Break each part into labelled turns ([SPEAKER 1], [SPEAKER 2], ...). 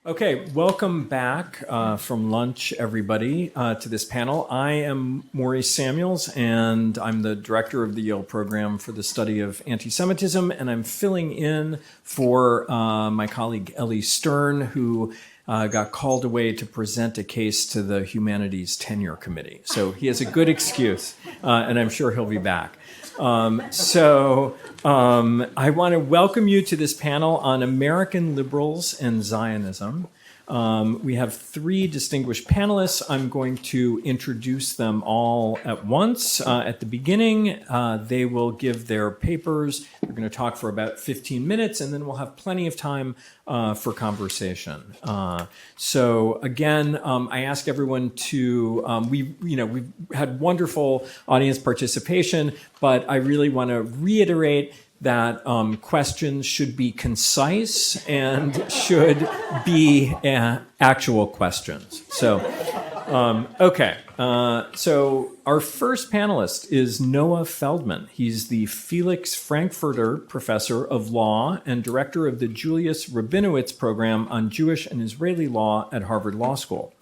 [SPEAKER 1] Okay, welcome back from lunch, everybody, to this panel. I am Maurice Samuels, and I'm the director of the Yale program for the study of anti-Semitism, and I'm filling in for my colleague Ellie Stern, who got called away to present a case to the Humanities Tenure Committee. So he has a good excuse, and I'm sure he'll be back. I want to welcome you to this panel on American liberals and Zionism. We have three distinguished panelists. I'm going to introduce them all at once. At the beginning, they will give their papers. We're going to talk for about 15 minutes, and then we'll have plenty of time for conversation. Again, I ask everyone to, we've had wonderful audience participation, but I really want to reiterate that questions should be concise and should be actual questions. So our first panelist is Noah Feldman. He's the Felix Frankfurter Professor of Law and Director of the Julius Rabinowitz Program on Jewish and Israeli Law at Harvard Law School.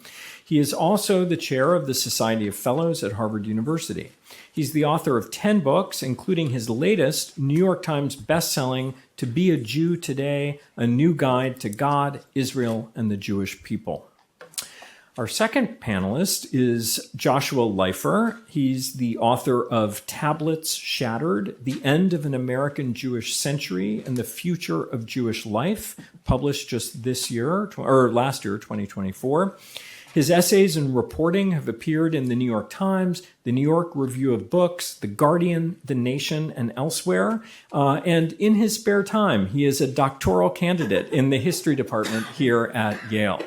[SPEAKER 1] He is also the chair of the Society of Fellows at Harvard University. He's the author of 10 books, including his latest, New York Times bestselling, To Be a Jew Today, A New Guide to God, Israel, and the Jewish People. Our second panelist is Joshua Leifer. He's the author of Tablets Shattered, The End of an American Jewish Century and the Future of Jewish Life, published just last year, 2024. His essays and reporting have appeared in the New York Times, the New York Review of Books, The Guardian, The Nation, and elsewhere. And in his spare time, he is a doctoral candidate in the history department here at Yale.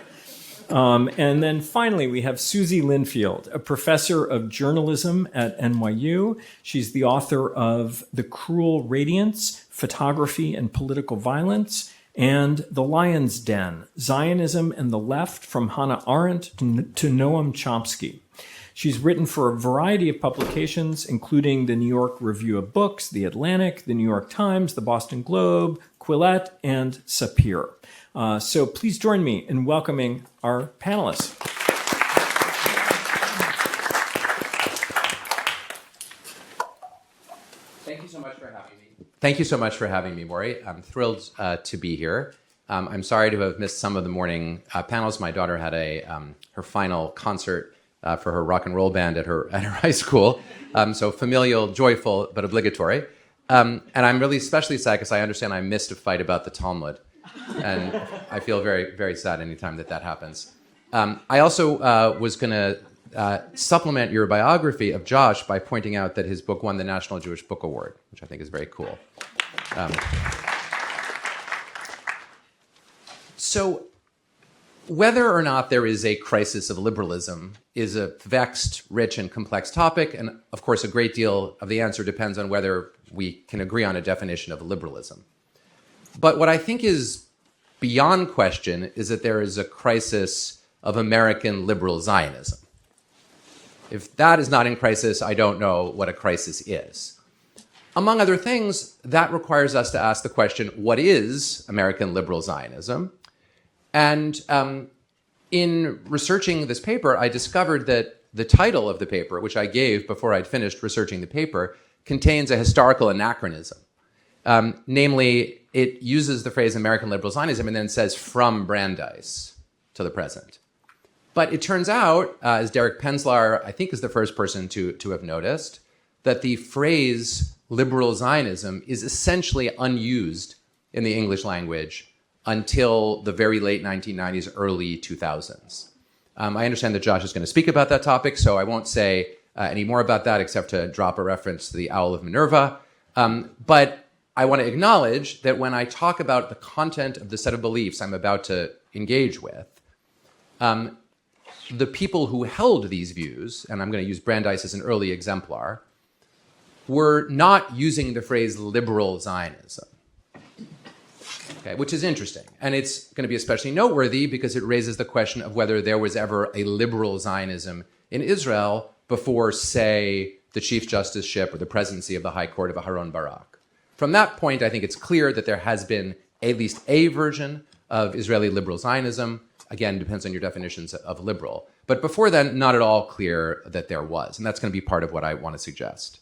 [SPEAKER 1] And then finally, we have Susie Linfield, a professor of journalism at NYU. She's the author of The Cruel Radiance, Photography and Political Violence, and The Lion's Den, Zionism and the Left, from Hannah Arendt to Noam Chomsky. She's written for a variety of publications, including the New York Review of Books, The Atlantic, the New York Times, the Boston Globe, Quillette, and Sapir. So please join me in welcoming our panelists.
[SPEAKER 2] Thank you so much for having me. Thank you so much for having me, Maury. I'm thrilled to be here. I'm sorry to have missed some of the morning panels. My daughter had her final concert for her rock and roll band at her high school. So familial, joyful, but obligatory. And I'm really especially sad because I understand I missed a fight about the Talmud. And I feel very, very sad anytime that happens. I also was going to supplement your biography of Josh by pointing out that his book won the National Jewish Book Award, which I think is very cool. So whether or not there is a crisis of liberalism is a vexed, rich, and complex topic. And of course, a great deal of the answer depends on whether we can agree on a definition of liberalism. But what I think is beyond question is that there is a crisis of American liberal Zionism. If that is not in crisis, I don't know what a crisis is. Among other things, that requires us to ask the question, what is American liberal Zionism? And in researching this paper, I discovered that the title of the paper, which I gave before I'd finished researching the paper, contains a historical anachronism. Namely, it uses the phrase American liberal Zionism and then says from Brandeis to the present. But it turns out, as Derek Penzlar, I think, is the first person to have noticed, that the phrase liberal Zionism is essentially unused in the English language until the very late 1990s, early 2000s. I understand that Josh is going to speak about that topic, so I won't say any more about that except to drop a reference to the Owl of Minerva. But I want to acknowledge that when I talk about the content of the set of beliefs I'm about to engage with, the people who held these views, and I'm going to use Brandeis as an early exemplar, were not using the phrase liberal Zionism, okay, which is interesting. And it's going to be especially noteworthy because it raises the question of whether there was ever a liberal Zionism in Israel before, say, the Chief Justiceship or the presidency of the High Court of Aharon Barak. From that point, I think it's clear that there has been at least a version of Israeli liberal Zionism. Again, depends on your definitions of liberal. But before then, not at all clear that there was. And that's going to be part of what I want to suggest.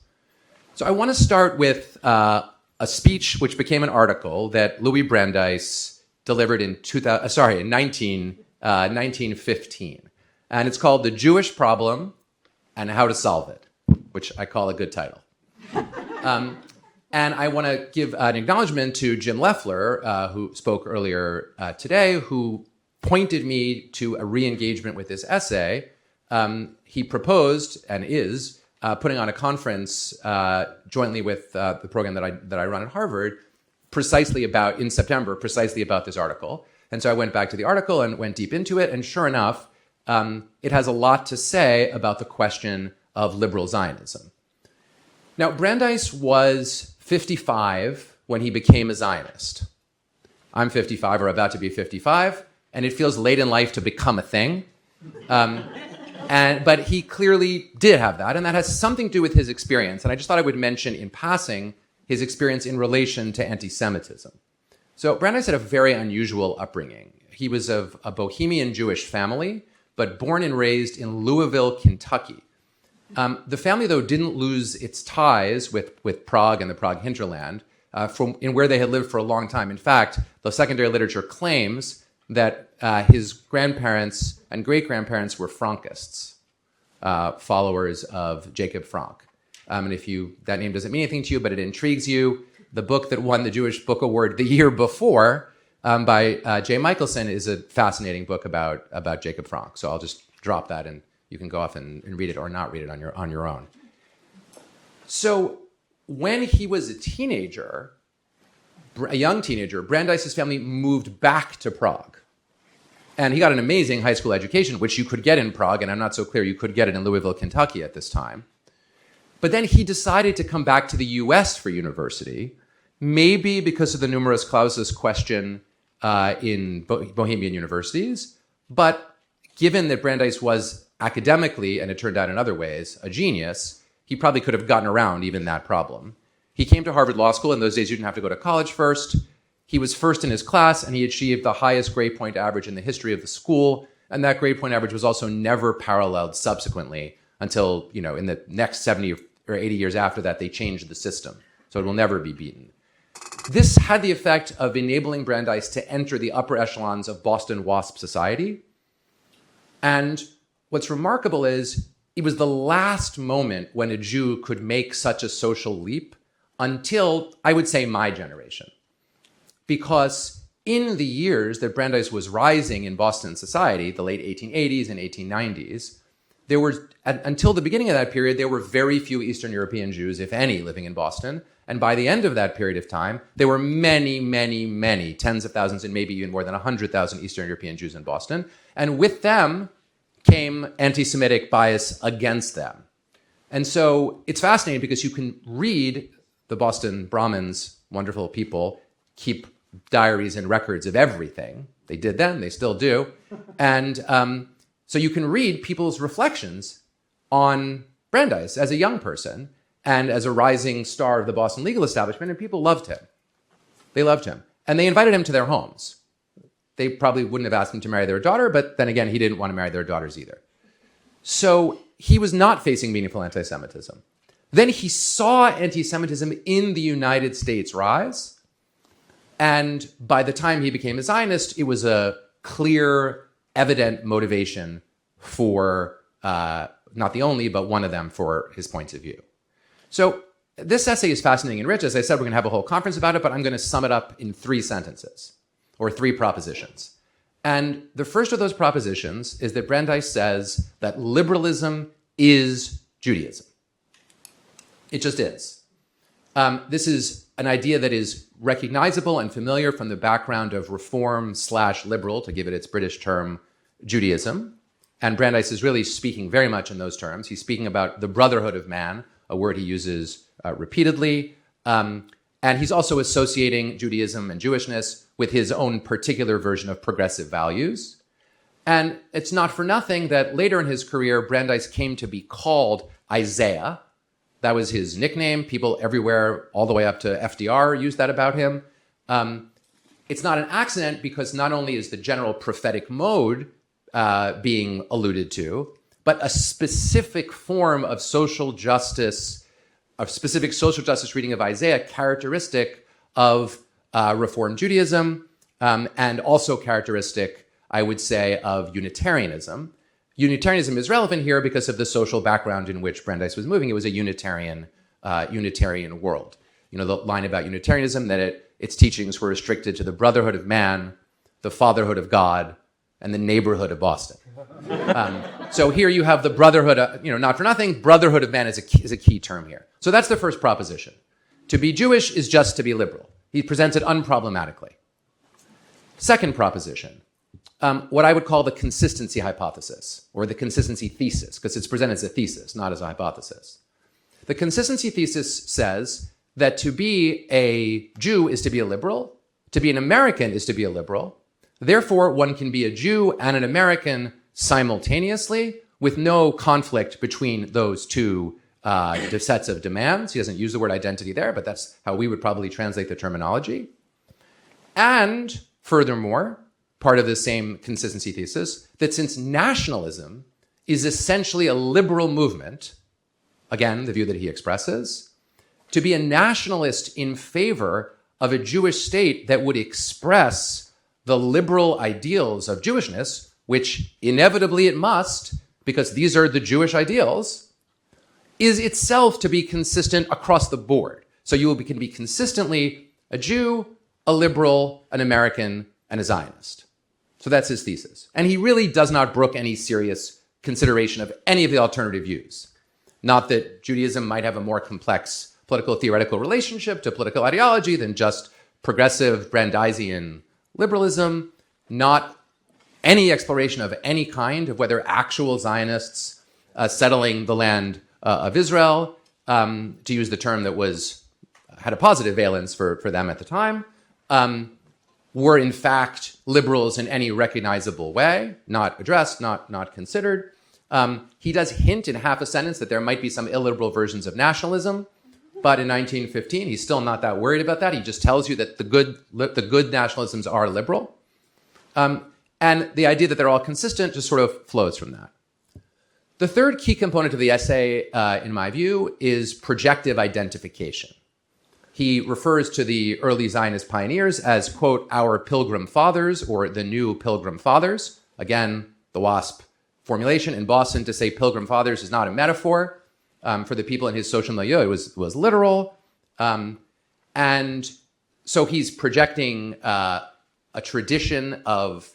[SPEAKER 2] So I want to start with a speech which became an article that Louis Brandeis delivered in 1915. And it's called The Jewish Problem and How to Solve It, which I call a good title. And I want to give an acknowledgement to Jim Leifer, who spoke earlier today, who pointed me to a re-engagement with this essay. He proposed and is putting on a conference jointly with the program that I run at Harvard, in September, precisely about this article. And so I went back to the article and went deep into it. And sure enough, it has a lot to say about the question of liberal Zionism. Now, Brandeis was 55 when he became a Zionist. I'm 55 or about to be 55, and it feels late in life to become a thing. But he clearly did have that, and that has something to do with his experience. And I just thought I would mention in passing his experience in relation to anti-Semitism. So Brandeis had a very unusual upbringing. He was of a Bohemian Jewish family, but born and raised in Louisville, Kentucky. The family, though, didn't lose its ties with Prague and the Prague hinterland in where they had lived for a long time. In fact, the secondary literature claims that his grandparents and great-grandparents were Frankists, followers of Jacob Frank. And that name doesn't mean anything to you, but it intrigues you, the book that won the Jewish Book Award the year before by Jay Michelson is a fascinating book about Jacob Frank. So I'll just drop that and you can go off and read it or not read it on your own. So when he was a young teenager, Brandeis' family moved back to Prague. And he got an amazing high school education, which you could get in Prague, and I'm not so clear you could get it in Louisville, Kentucky at this time. But then he decided to come back to the US for university, maybe because of the numerus clausus question in Bohemian universities. But given that Brandeis was academically, and it turned out in other ways, a genius, he probably could have gotten around even that problem. He came to Harvard Law School. In those days, you didn't have to go to college first. He was first in his class, and he achieved the highest grade point average in the history of the school. And that grade point average was also never paralleled subsequently until, in the next 70 or 80 years after that, they changed the system. So it will never be beaten. This had the effect of enabling Brandeis to enter the upper echelons of Boston WASP society. And what's remarkable is it was the last moment when a Jew could make such a social leap until, I would say, my generation. Because in the years that Brandeis was rising in Boston society, the late 1880s and 1890s, until the beginning of that period, there were very few Eastern European Jews, if any, living in Boston. And by the end of that period of time, there were many, many, many, tens of thousands and maybe even more than 100,000 Eastern European Jews in Boston. And with them came anti-Semitic bias against them. And so it's fascinating because you can read the Boston Brahmins, wonderful people, keep diaries and records of everything. They did then, they still do. And so you can read people's reflections on Brandeis as a young person and as a rising star of the Boston legal establishment, and people loved him. They loved him. And they invited him to their homes. They probably wouldn't have asked him to marry their daughter, but then again, he didn't want to marry their daughters either. So he was not facing meaningful anti-Semitism. Then he saw anti-Semitism in the United States rise. And by the time he became a Zionist, it was a clear, evident motivation for, not the only, but one of them for his points of view. So this essay is fascinating and rich. As I said, we're going to have a whole conference about it, but I'm going to sum it up in 3 sentences, or 3 propositions. And the first of those propositions is that Brandeis says that liberalism is Judaism. It just is. This is an idea that is recognizable and familiar from the background of reform/liberal, to give it its British term, Judaism. And Brandeis is really speaking very much in those terms. He's speaking about the brotherhood of man, a word he uses repeatedly. And he's also associating Judaism and Jewishness with his own particular version of progressive values. And it's not for nothing that later in his career, Brandeis came to be called Isaiah. That was his nickname. People everywhere, all the way up to FDR, used that about him. it's not an accident because not only is the general prophetic mode being alluded to, but a specific form of social justice, a specific social justice reading of Isaiah, characteristic of Reform Judaism, and also characteristic, I would say, of Unitarianism. Unitarianism is relevant here because of the social background in which Brandeis was moving. It was a Unitarian world. You know, the line about Unitarianism, that its teachings were restricted to the brotherhood of man, the fatherhood of God, and the neighborhood of Boston. So here you have the brotherhood, not for nothing, brotherhood of man is a key term here. So that's the first proposition. To be Jewish is just to be liberal. He presents it unproblematically. Second proposition, what I would call the consistency hypothesis, or the consistency thesis, because it's presented as a thesis, not as a hypothesis. The consistency thesis says that to be a Jew is to be a liberal, to be an American is to be a liberal. Therefore, one can be a Jew and an American simultaneously with no conflict between those two sets of demands. He doesn't use the word identity there, but that's how we would probably translate the terminology. And furthermore, part of the same consistency thesis, that since nationalism is essentially a liberal movement, again, the view that he expresses, to be a nationalist in favor of a Jewish state that would express the liberal ideals of Jewishness, which inevitably it must, because these are the Jewish ideals, is itself to be consistent across the board. So you can be consistently a Jew, a liberal, an American, and a Zionist. So that's his thesis. And he really does not brook any serious consideration of any of the alternative views. Not that Judaism might have a more complex political theoretical relationship to political ideology than just progressive Brandeisian liberalism, not any exploration of any kind of whether actual Zionists settling the land of Israel, to use the term that had a positive valence for them at the time, were in fact liberals in any recognizable way, not addressed, not considered. He does hint in half a sentence that there might be some illiberal versions of nationalism, but in 1915, he's still not that worried about that. He just tells you that the good nationalisms are liberal. And the idea that they're all consistent just sort of flows from that. The third key component of the essay, in my view, is projective identification. He refers to the early Zionist pioneers as, quote, our Pilgrim Fathers, or the new Pilgrim Fathers. Again, the WASP formulation in Boston to say Pilgrim Fathers is not a metaphor. For the people in his social milieu, it was literal. And so he's projecting a tradition of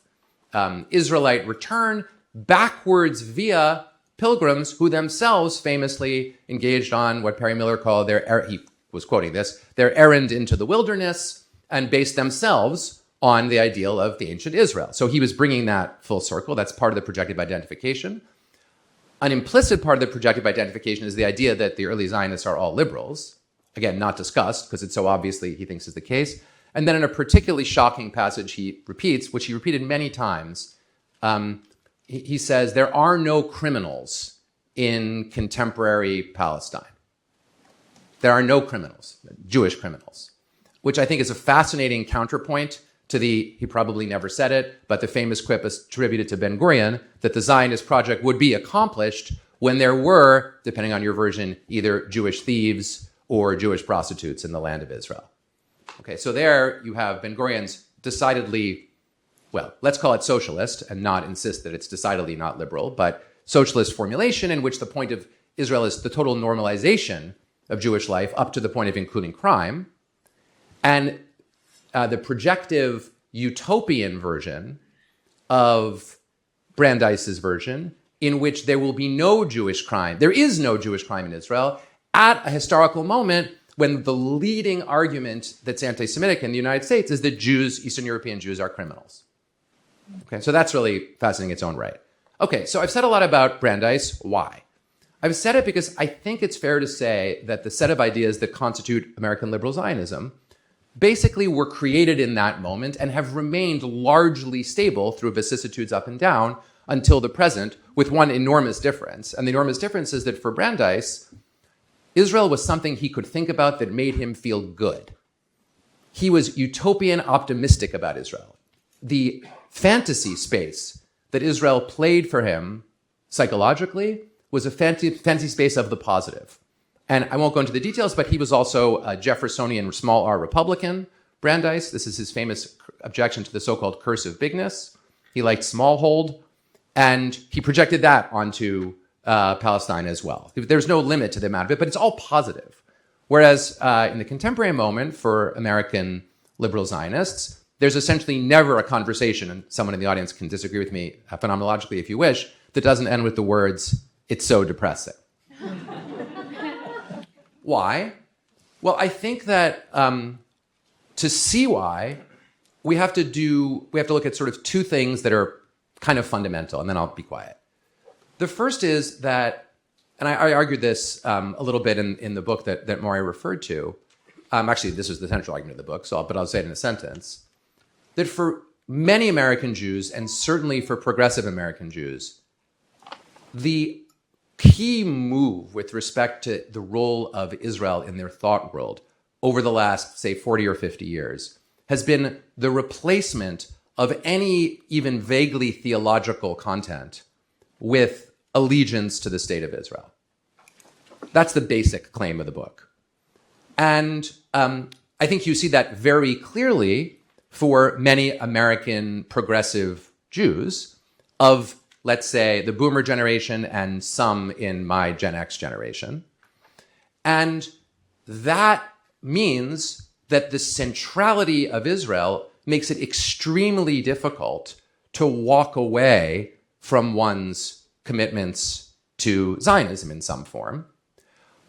[SPEAKER 2] Israelite return backwards via pilgrims who themselves famously engaged on what Perry Miller called he was quoting this, their errand into the wilderness, and based themselves on the ideal of the ancient Israel. So he was bringing that full circle. That's part of the projective identification. An implicit part of the projective identification is the idea that the early Zionists are all liberals. Again, not discussed because it's so obviously he thinks is the case. And then in a particularly shocking passage he repeats, which he repeated many times, he says, there are no criminals in contemporary Palestine. There are no criminals, Jewish criminals, which I think is a fascinating counterpoint to he probably never said it, but the famous quip is attributed to Ben Gurion, that the Zionist project would be accomplished when there were, depending on your version, either Jewish thieves or Jewish prostitutes in the land of Israel. Okay, so there you have Ben Gurion's decidedly, well, let's call it socialist and not insist that it's decidedly not liberal, but socialist formulation in which the point of Israel is the total normalization of Jewish life up to the point of including crime. And the projective utopian version of Brandeis's version, in which there will be no Jewish crime. There is no Jewish crime in Israel at a historical moment when the leading argument that's anti-Semitic in the United States is that Jews, Eastern European Jews, are criminals. Okay, so that's really fascinating in its own right. Okay, so I've said a lot about Brandeis. Why? I've said it because I think it's fair to say that the set of ideas that constitute American liberal Zionism basically were created in that moment and have remained largely stable through vicissitudes up and down until the present, with one enormous difference. And the enormous difference is that for Brandeis, Israel was something he could think about that made him feel good. he was utopian optimistic about Israel. The fantasy space that Israel played for him psychologically was a fantasy space of the positive. And I won't go into the details, but he was also a Jeffersonian small r Republican, Brandeis. This is his famous objection to the so-called curse of bigness. He liked smallhold, and he projected that onto Palestine as well. There's no limit to the amount of it, but it's all positive. Whereas in the contemporary moment for American liberal Zionists, there's essentially never a conversation, and someone in the audience can disagree with me phenomenologically if you wish, that doesn't end with the words, "It's so depressing." Why? Well, I think that to see why, we have to look at sort of two things that are kind of fundamental, and then I'll be quiet. The first is that, and I argued this a little bit in the book that Maurice referred to. Actually, this is the central argument of the book, but I'll say it in a sentence. That for many American Jews, and certainly for progressive American Jews, the key move with respect to the role of Israel in their thought world over the last, say, 40 or 50 years has been the replacement of any even vaguely theological content with allegiance to the state of Israel. That's the basic claim of the book. And I think you see that very clearly for many American progressive Jews of, let's say, the boomer generation and some in my Gen X generation. And that means that the centrality of Israel makes it extremely difficult to walk away from one's commitments to Zionism in some form.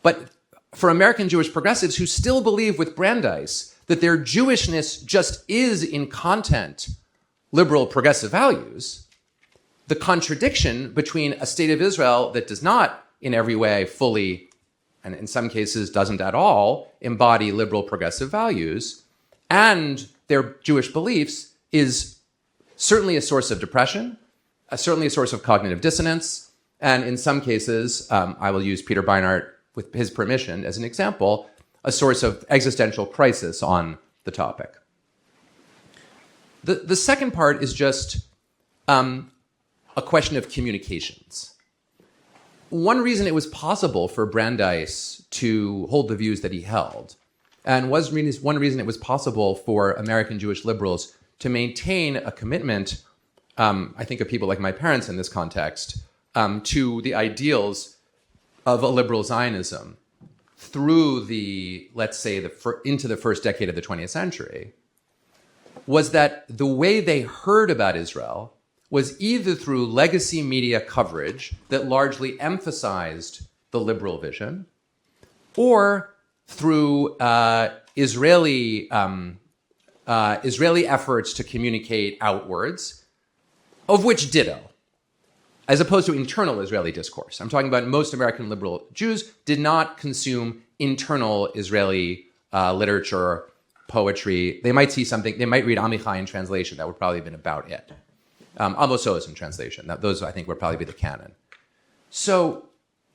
[SPEAKER 2] But for American Jewish progressives who still believe with Brandeis that their Jewishness just is in content liberal progressive values, the contradiction between a state of Israel that does not in every way fully, and in some cases doesn't at all, embody liberal progressive values, and their Jewish beliefs is certainly a source of depression, certainly a source of cognitive dissonance, and in some cases, I will use Peter Beinart with his permission as an example, a source of existential crisis on the topic. The second part is just a question of communications. One reason it was possible for Brandeis to hold the views that he held, and one reason it was possible for American Jewish liberals to maintain a commitment, I think of people like my parents in this context, to the ideals of a liberal Zionism through let's say, into the first decade of the 20th century, was that the way they heard about Israel was either through legacy media coverage that largely emphasized the liberal vision, or through Israeli efforts to communicate outwards, of which ditto, as opposed to internal Israeli discourse. I'm talking about most American liberal Jews did not consume internal Israeli literature, poetry. They might see something, they might read Amichai in translation. That would probably have been about it. Amos Oz in translation. Those, I think, would probably be the canon. So,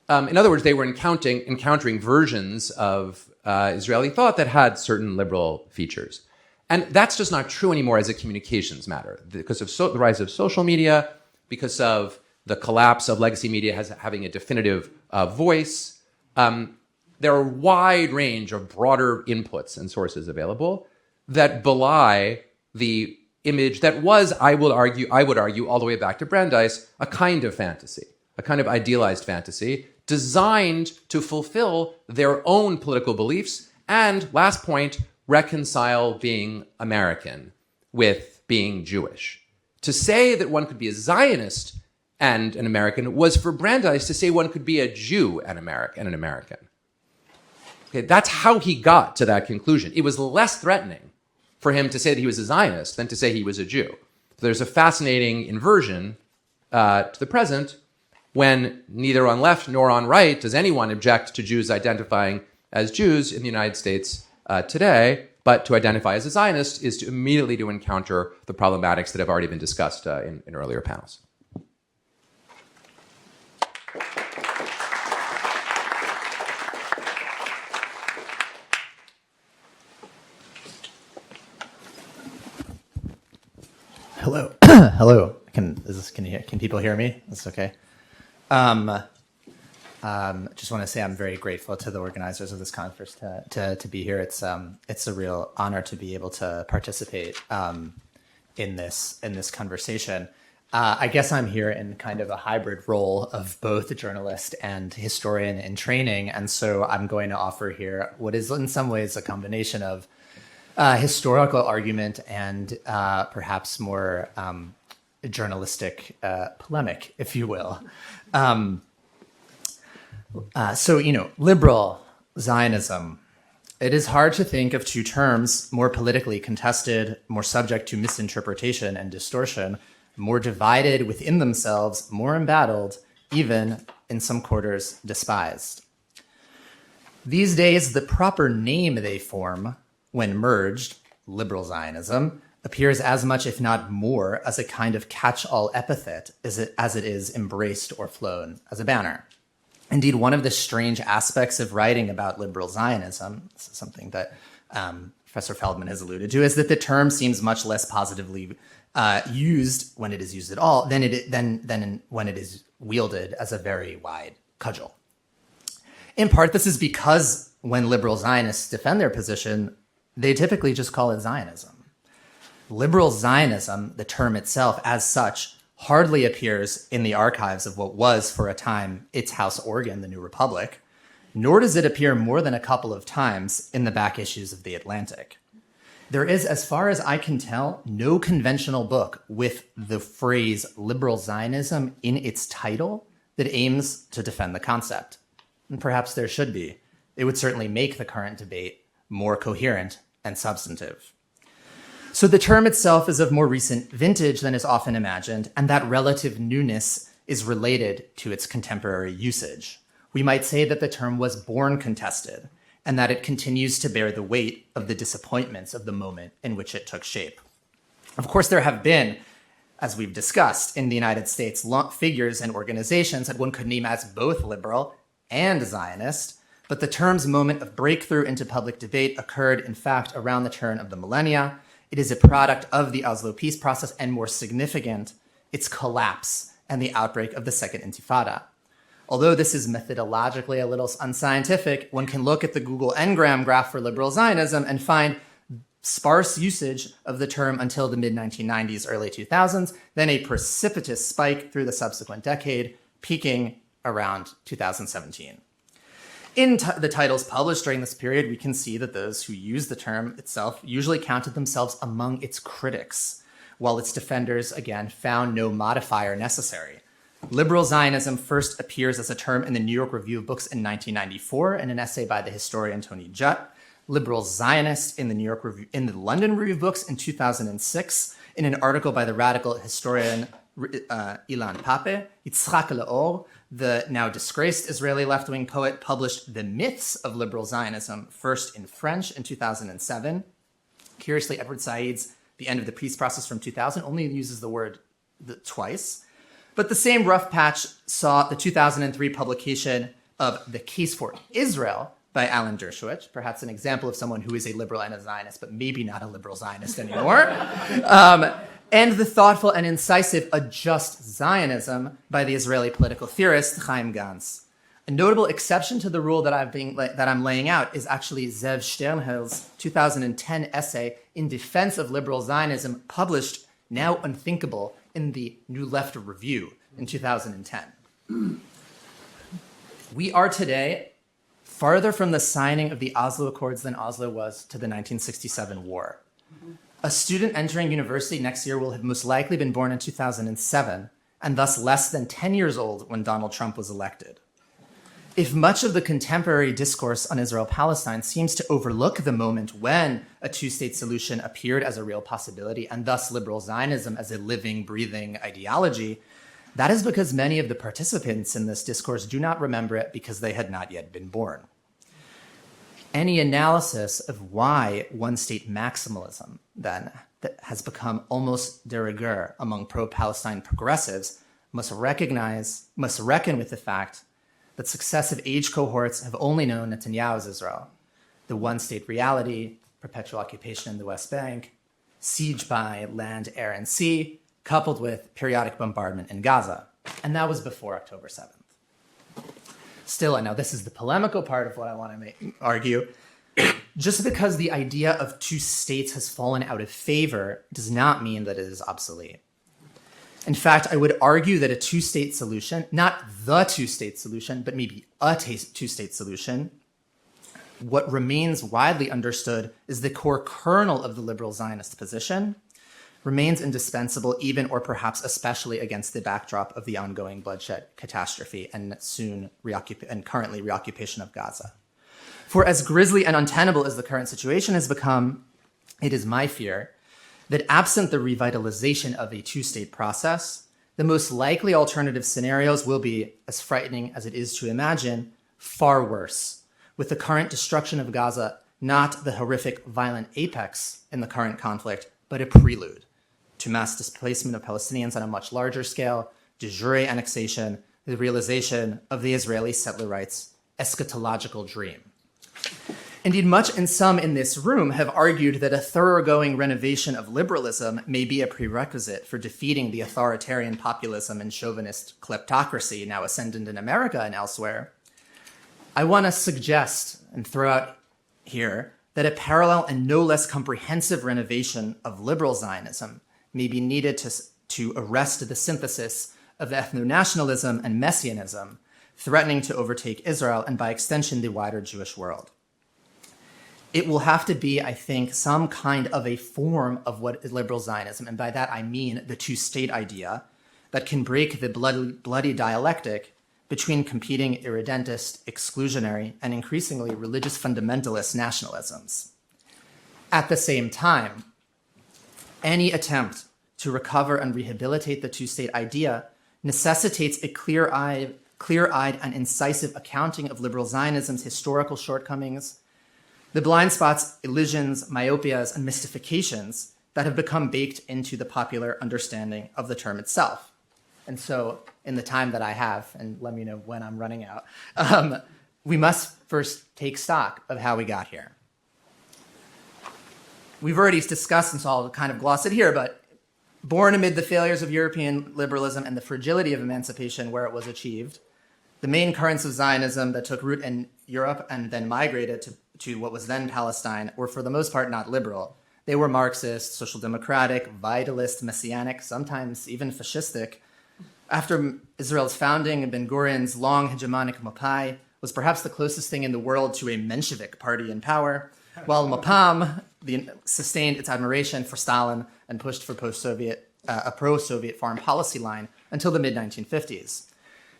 [SPEAKER 2] in other words, they were encountering versions of Israeli thought that had certain liberal features. And that's just not true anymore as a communications matter. Because of the rise of social media, because of the collapse of legacy media having a definitive voice, there are a wide range of broader inputs and sources available that belie the image that was, I would argue, all the way back to Brandeis, a kind of fantasy, a kind of idealized fantasy designed to fulfill their own political beliefs and, last point, reconcile being American with being Jewish. To say that one could be a Zionist and an American was for Brandeis to say one could be a Jew and an American. Okay, that's how he got to that conclusion. It was less threatening for him to say that he was a Zionist than to say he was a Jew. So there's a fascinating inversion to the present when neither on left nor on right does anyone object to Jews identifying as Jews in the United States today, but to identify as a Zionist is to immediately to encounter the problematics that have already been discussed in earlier panels.
[SPEAKER 3] Hello. Hello. Can people hear me? That's okay. Just want to say I'm very grateful to the organizers of this conference to be here. It's a real honor to be able to participate in this conversation. I guess I'm here in kind of a hybrid role of both a journalist and historian in training, and so I'm going to offer here what is in some ways a combination of historical argument and perhaps more journalistic polemic, if you will. Liberal Zionism. It is hard to think of two terms more politically contested, more subject to misinterpretation and distortion, more divided within themselves, more embattled, even in some quarters despised. These days, the proper name they form, when merged, liberal Zionism, appears as much, if not more, as a kind of catch-all epithet as it is embraced or flown as a banner. Indeed, one of the strange aspects of writing about liberal Zionism, this is something that Professor Feldman has alluded to, is that the term seems much less positively used, when it is used at all, than when it is wielded as a very wide cudgel. In part, this is because when liberal Zionists defend their position, they typically just call it Zionism. Liberal Zionism, the term itself as such, hardly appears in the archives of what was, for a time, its house organ, the New Republic, nor does it appear more than a couple of times in the back issues of The Atlantic. There is, as far as I can tell, no conventional book with the phrase liberal Zionism in its title that aims to defend the concept. And perhaps there should be. It would certainly make the current debate more coherent and substantive. So the term itself is of more recent vintage than is often imagined, and that relative newness is related to its contemporary usage. We might say that the term was born contested, and that it continues to bear the weight of the disappointments of the moment in which it took shape. Of course, there have been, as we've discussed, in the United States, figures and organizations that one could name as both liberal and Zionist, but the term's moment of breakthrough into public debate occurred, in fact, around the turn of the millennia. It is a product of the Oslo peace process, and more significant, its collapse and the outbreak of the Second Intifada. Although this is methodologically a little unscientific, one can look at the Google Ngram graph for liberal Zionism and find sparse usage of the term until the mid-1990s, early 2000s, then a precipitous spike through the subsequent decade, peaking around 2017. In the titles published during this period, we can see that those who use the term itself usually counted themselves among its critics, while its defenders, again, found no modifier necessary. Liberal Zionism first appears as a term in the New York Review of Books in 1994 in an essay by the historian Tony Judt. Liberal Zionist in the London Review of Books in 2006 in an article by the radical historian Ilan Pape. Yitzhak Leor, the now disgraced Israeli left-wing poet, published The Myths of Liberal Zionism, first in French in 2007. Curiously, Edward Said's The End of the Peace Process from 2000 only uses the word twice. But the same rough patch saw the 2003 publication of The Case for Israel by Alan Dershowitz, perhaps an example of someone who is a liberal and a Zionist, but maybe not a liberal Zionist anymore. And the thoughtful and incisive A Just Zionism by the Israeli political theorist Chaim Gans. A notable exception to the rule that I'm laying out is actually Zev Sternhell's 2010 essay in defense of liberal Zionism, published, now unthinkable, in the New Left Review in 2010. We are today farther from the signing of the Oslo Accords than Oslo was to the 1967 war. A student entering university next year will have most likely been born in 2007, and thus less than 10 years old when Donald Trump was elected. If much of the contemporary discourse on Israel-Palestine seems to overlook the moment when a two-state solution appeared as a real possibility, and thus liberal Zionism as a living, breathing ideology, that is because many of the participants in this discourse do not remember it because they had not yet been born. Any analysis of why one-state maximalism, then, that has become almost de rigueur among pro-Palestine progressives must reckon with the fact that successive age cohorts have only known Netanyahu's Israel, the one-state reality, perpetual occupation in the West Bank, siege by land, air, and sea, coupled with periodic bombardment in Gaza. And that was before October 7th. Still, I know this is the polemical part of what I want to argue. Just because the idea of two states has fallen out of favor does not mean that it is obsolete. In fact, I would argue that a two-state solution, not the two-state solution, but maybe a two-state solution, what remains widely understood is the core kernel of the liberal Zionist position, remains indispensable even or perhaps especially against the backdrop of the ongoing bloodshed catastrophe and currently reoccupation of Gaza. For as grisly and untenable as the current situation has become, it is my fear that absent the revitalization of a two-state process, the most likely alternative scenarios will be, as frightening as it is to imagine, far worse, with the current destruction of Gaza not the horrific violent apex in the current conflict, but a prelude to mass displacement of Palestinians on a much larger scale, de jure annexation, the realization of the Israeli settler rights eschatological dream. Indeed, much and some in this room have argued that a thoroughgoing renovation of liberalism may be a prerequisite for defeating the authoritarian populism and chauvinist kleptocracy now ascendant in America and elsewhere. I want to suggest and throw out here that a parallel and no less comprehensive renovation of liberal Zionism may be needed to arrest the synthesis of ethno-nationalism and messianism, threatening to overtake Israel and by extension the wider Jewish world. It will have to be, I think, some kind of a form of what is liberal Zionism, and by that I mean the two-state idea, that can break the bloody dialectic between competing irredentist, exclusionary, and increasingly religious fundamentalist nationalisms. At the same time, any attempt to recover and rehabilitate the two-state idea necessitates a clear-eyed and incisive accounting of liberal Zionism's historical shortcomings, the blind spots, illusions, myopias, and mystifications that have become baked into the popular understanding of the term itself. And so, in the time that I have, and let me know when I'm running out, we must first take stock of how we got here. We've already discussed, and so I'll kind of gloss it here, but born amid the failures of European liberalism and the fragility of emancipation where it was achieved, the main currents of Zionism that took root in Europe and then migrated to what was then Palestine were for the most part not liberal. They were Marxist, social democratic, vitalist, messianic, sometimes even fascistic. After Israel's founding, Ben-Gurion's long hegemonic Mapai was perhaps the closest thing in the world to a Menshevik party in power, while Mapam sustained its admiration for Stalin and pushed for a pro-Soviet foreign policy line until the mid-1950s.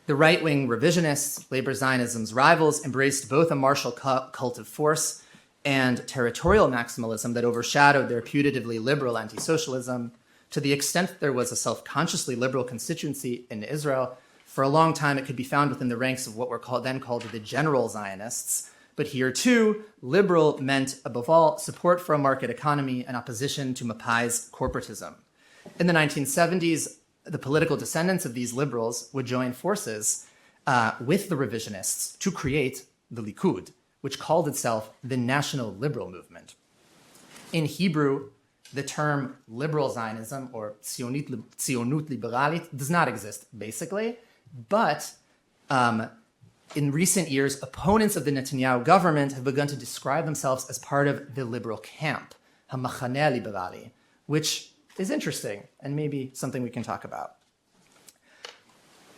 [SPEAKER 3] The right-wing revisionists, labor Zionism's rivals, embraced both a martial cult of force and territorial maximalism that overshadowed their putatively liberal anti-socialism. To the extent that there was a self-consciously liberal constituency in Israel, for a long time it could be found within the ranks of what were then called the general Zionists. But here too, liberal meant, above all, support for a market economy and opposition to Mapai's corporatism. In the 1970s, the political descendants of these liberals would join forces with the revisionists to create the Likud, which called itself the National Liberal Movement. In Hebrew, the term liberal Zionism or Tzionut Liberalit does not exist, basically, but in recent years, opponents of the Netanyahu government have begun to describe themselves as part of the liberal camp, HaMachaneh Liberali, which is interesting and maybe something we can talk about.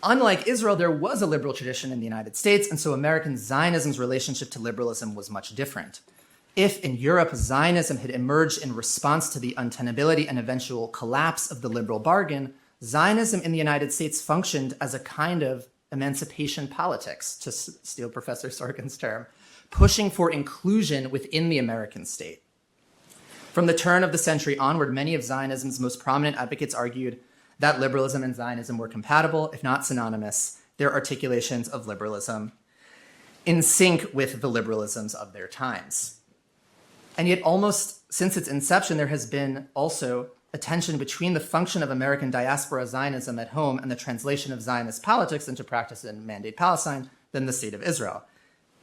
[SPEAKER 3] Unlike Israel, there was a liberal tradition in the United States, and so American Zionism's relationship to liberalism was much different. If in Europe Zionism had emerged in response to the untenability and eventual collapse of the liberal bargain, Zionism in the United States functioned as a kind of emancipation politics, to steal Professor Sorkin's term, pushing for inclusion within the American state. From the turn of the century onward, many of Zionism's most prominent advocates argued that liberalism and Zionism were compatible, if not synonymous, their articulations of liberalism in sync with the liberalisms of their times. And yet almost since its inception, there has been also a tension between the function of American diaspora Zionism at home and the translation of Zionist politics into practice in Mandate Palestine, then the State of Israel.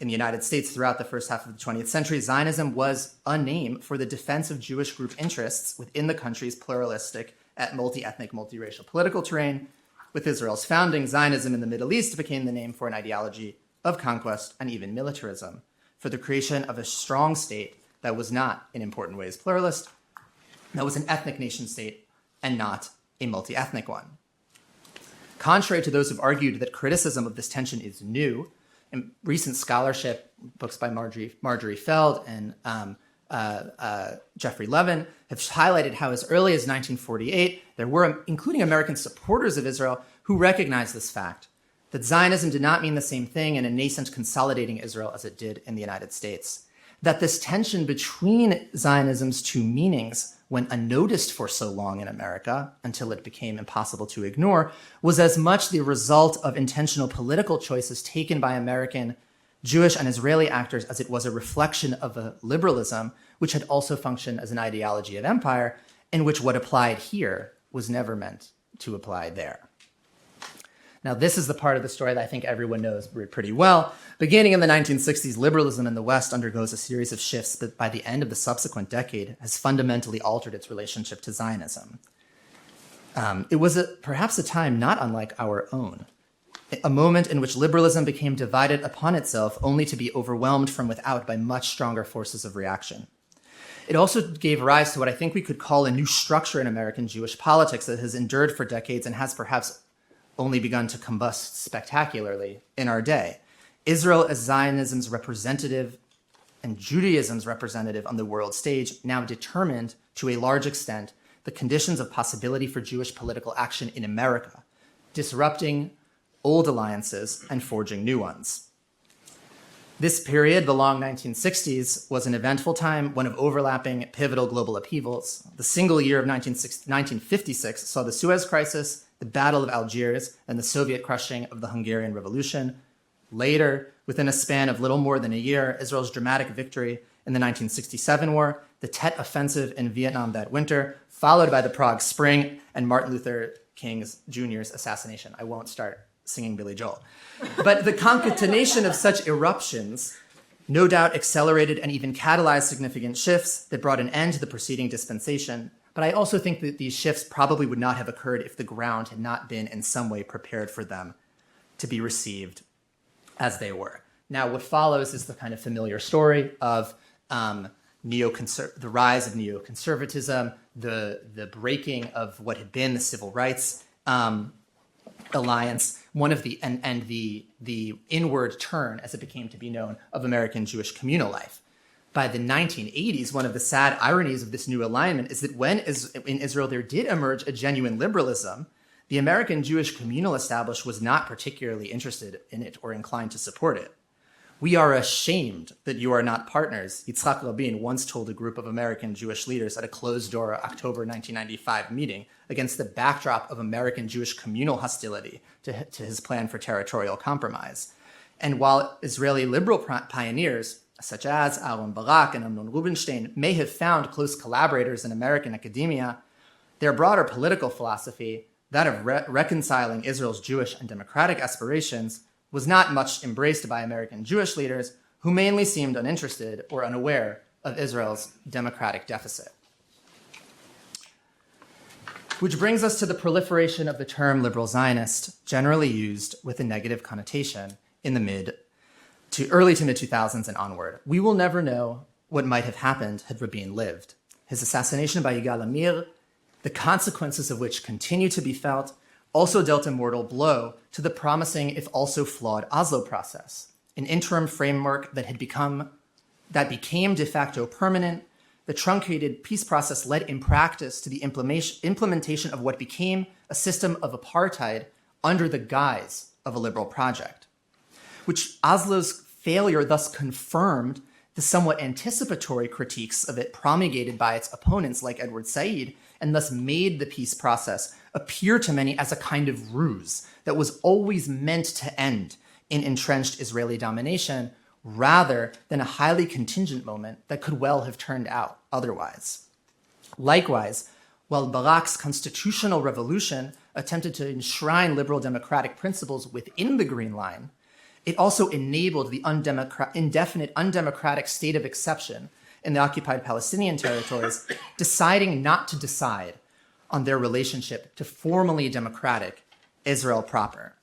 [SPEAKER 3] In the United States throughout the first half of the 20th century, Zionism was a name for the defense of Jewish group interests within the country's pluralistic, multi-ethnic, multiracial political terrain. With Israel's founding, Zionism in the Middle East became the name for an ideology of conquest and even militarism, for the creation of a strong state that was not, in important ways, pluralist, that was an ethnic nation state and not a multi-ethnic one. Contrary to those who've argued that criticism of this tension is new, in recent scholarship, books by Marjorie Feld and Jeffrey Levin, have highlighted how as early as 1948, there were, including American supporters of Israel, who recognized this fact, that Zionism did not mean the same thing in a nascent consolidating Israel as it did in the United States. That this tension between Zionism's two meanings went unnoticed for so long in America, until it became impossible to ignore, was as much the result of intentional political choices taken by American Jewish and Israeli actors as it was a reflection of a liberalism which had also functioned as an ideology of empire, in which what applied here was never meant to apply there. Now, this is the part of the story that I think everyone knows pretty well. Beginning in the 1960s, liberalism in the West undergoes a series of shifts that by the end of the subsequent decade has fundamentally altered its relationship to Zionism. It was perhaps a time not unlike our own, a moment in which liberalism became divided upon itself only to be overwhelmed from without by much stronger forces of reaction. It also gave rise to what I think we could call a new structure in American Jewish politics that has endured for decades and has perhaps only begun to combust spectacularly in our day. Israel as Zionism's representative and Judaism's representative on the world stage now determined, to a large extent, the conditions of possibility for Jewish political action in America, disrupting old alliances and forging new ones. This period, the long 1960s, was an eventful time, one of overlapping pivotal global upheavals. The single year of 1956 saw the Suez Crisis, the Battle of Algiers, and the Soviet crushing of the Hungarian Revolution. Later, within a span of little more than a year, Israel's dramatic victory in the 1967 war, the Tet Offensive in Vietnam that winter, followed by the Prague Spring and Martin Luther King Jr.'s assassination. I won't start singing Billy Joel. But the concatenation of such eruptions no doubt accelerated and even catalyzed significant shifts that brought an end to the preceding dispensation. But I also think that these shifts probably would not have occurred if the ground had not been in some way prepared for them to be received as they were. Now, what follows is the kind of familiar story of the rise of neoconservatism, the breaking of what had been the civil rights alliance, one of the inward turn, as it became to be known, of American Jewish communal life. By the 1980s, one of the sad ironies of this new alignment is that when in Israel there did emerge a genuine liberalism, the American Jewish communal establishment was not particularly interested in it or inclined to support it. "We are ashamed that you are not partners," Yitzhak Rabin once told a group of American Jewish leaders at a closed-door October 1995 meeting against the backdrop of American Jewish communal hostility to his plan for territorial compromise. And while Israeli liberal pioneers, such as Aaron Barak and Amnon Rubinstein, may have found close collaborators in American academia, their broader political philosophy, that of reconciling Israel's Jewish and democratic aspirations, was not much embraced by American Jewish leaders, who mainly seemed uninterested or unaware of Israel's democratic deficit. Which brings us to the proliferation of the term liberal Zionist, generally used with a negative connotation in the early to mid-2000s and onward. We will never know what might have happened had Rabin lived. His assassination by Yigal Amir, the consequences of which continue to be felt, also dealt a mortal blow to the promising, if also flawed, Oslo process, an interim framework that became de facto permanent. The truncated peace process led in practice to the implementation of what became a system of apartheid under the guise of a liberal project, which Oslo's failure thus confirmed the somewhat anticipatory critiques of it promulgated by its opponents like Edward Said, and thus made the peace process appear to many as a kind of ruse that was always meant to end in entrenched Israeli domination, rather than a highly contingent moment that could well have turned out otherwise. Likewise, while Barak's constitutional revolution attempted to enshrine liberal democratic principles within the Green Line, it also enabled the indefinite undemocratic state of exception in the occupied Palestinian territories, deciding not to decide on their relationship to formally democratic Israel proper.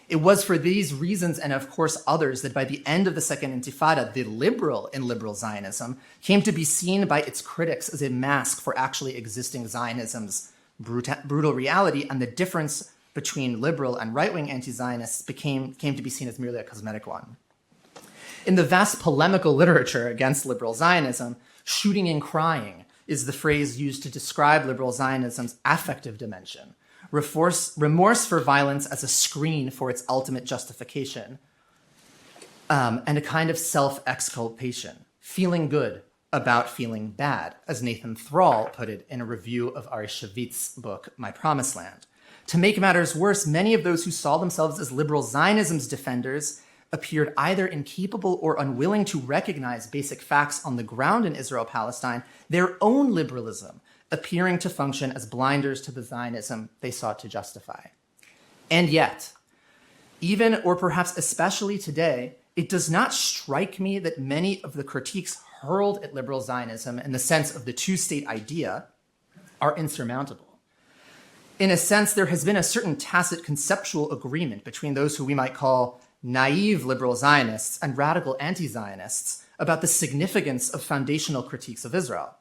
[SPEAKER 3] It was for these reasons, and of course others, that by the end of the Second Intifada, the liberal in liberal Zionism came to be seen by its critics as a mask for actually existing Zionism's brutal reality, and the difference between liberal and right-wing anti-Zionists came to be seen as merely a cosmetic one. In the vast polemical literature against liberal Zionism, shooting and crying is the phrase used to describe liberal Zionism's affective dimension, remorse for violence as a screen for its ultimate justification, and a kind of self-exculpation, feeling good about feeling bad, as Nathan Thrall put it in a review of Ari Shavit's book, My Promised Land. To make matters worse, many of those who saw themselves as liberal Zionism's defenders appeared either incapable or unwilling to recognize basic facts on the ground in Israel-Palestine, their own liberalism appearing to function as blinders to the Zionism they sought to justify. And yet, even or perhaps especially today, it does not strike me that many of the critiques hurled at liberal Zionism in the sense of the two-state idea are insurmountable. In a sense, there has been a certain tacit conceptual agreement between those who we might call naive liberal Zionists and radical anti-Zionists about the significance of foundational critiques of Israel.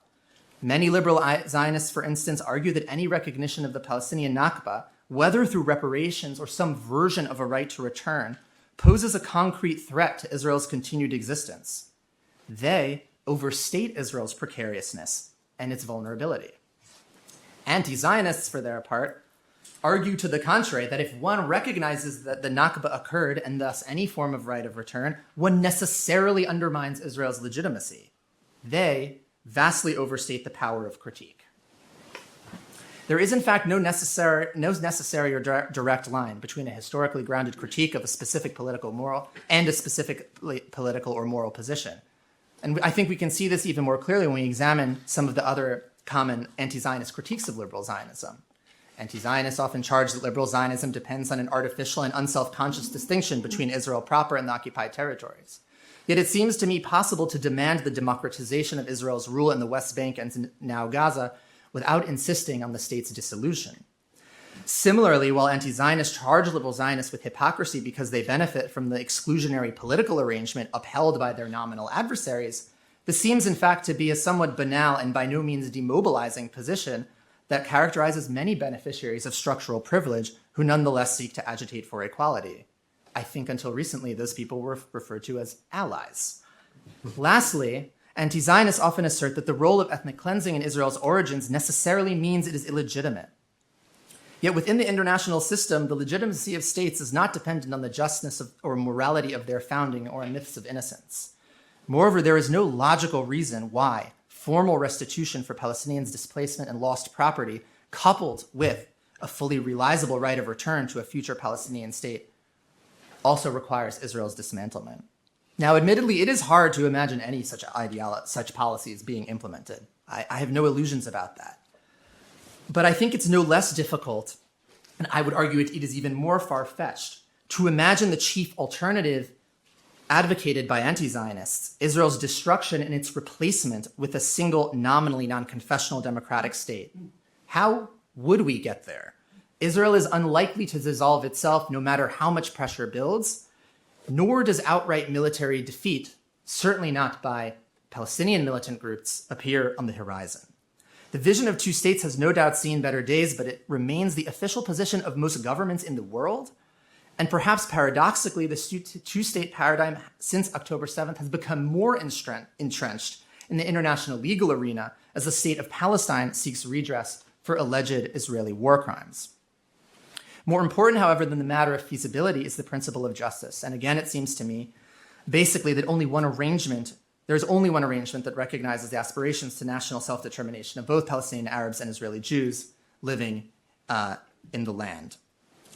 [SPEAKER 3] Many liberal Zionists, for instance, argue that any recognition of the Palestinian Nakba, whether through reparations or some version of a right to return, poses a concrete threat to Israel's continued existence. They overstate Israel's precariousness and its vulnerability. Anti-Zionists, for their part, argue to the contrary that if one recognizes that the Nakba occurred and thus any form of right of return, one necessarily undermines Israel's legitimacy. They vastly overstate the power of critique. There is, in fact, no necessary or direct line between a historically grounded critique of a specific political moral and a specific political or moral position. And I think we can see this even more clearly when we examine some of the other common anti-Zionist critiques of liberal Zionism. Anti-Zionists often charge that liberal Zionism depends on an artificial and unself-conscious distinction between Israel proper and the occupied territories. Yet it seems to me possible to demand the democratization of Israel's rule in the West Bank and now Gaza without insisting on the state's dissolution. Similarly, while anti-Zionists charge liberal Zionists with hypocrisy because they benefit from the exclusionary political arrangement upheld by their nominal adversaries, this seems in fact to be a somewhat banal and by no means demobilizing position that characterizes many beneficiaries of structural privilege who nonetheless seek to agitate for equality. I think until recently, those people were referred to as allies. Lastly, anti-Zionists often assert that the role of ethnic cleansing in Israel's origins necessarily means it is illegitimate. Yet within the international system, the legitimacy of states is not dependent on the justness or morality of their founding or on myths of innocence. Moreover, there is no logical reason why formal restitution for Palestinians' displacement and lost property, coupled with a fully realizable right of return to a future Palestinian state, also requires Israel's dismantlement. Now, admittedly, it is hard to imagine any such policies being implemented. I have no illusions about that. But I think it's no less difficult, and I would argue it is even more far-fetched, to imagine the chief alternative advocated by anti-Zionists, Israel's destruction and its replacement with a single nominally non-confessional democratic state. How would we get there? Israel is unlikely to dissolve itself no matter how much pressure builds, nor does outright military defeat, certainly not by Palestinian militant groups, appear on the horizon. The vision of two states has no doubt seen better days, but it remains the official position of most governments in the world. And perhaps paradoxically, the two-state paradigm since October 7th has become more entrenched in the international legal arena as the state of Palestine seeks redress for alleged Israeli war crimes. More important, however, than the matter of feasibility is the principle of justice. And again, it seems to me, basically, that there's only one arrangement that recognizes the aspirations to national self-determination of both Palestinian Arabs and Israeli Jews living in the land,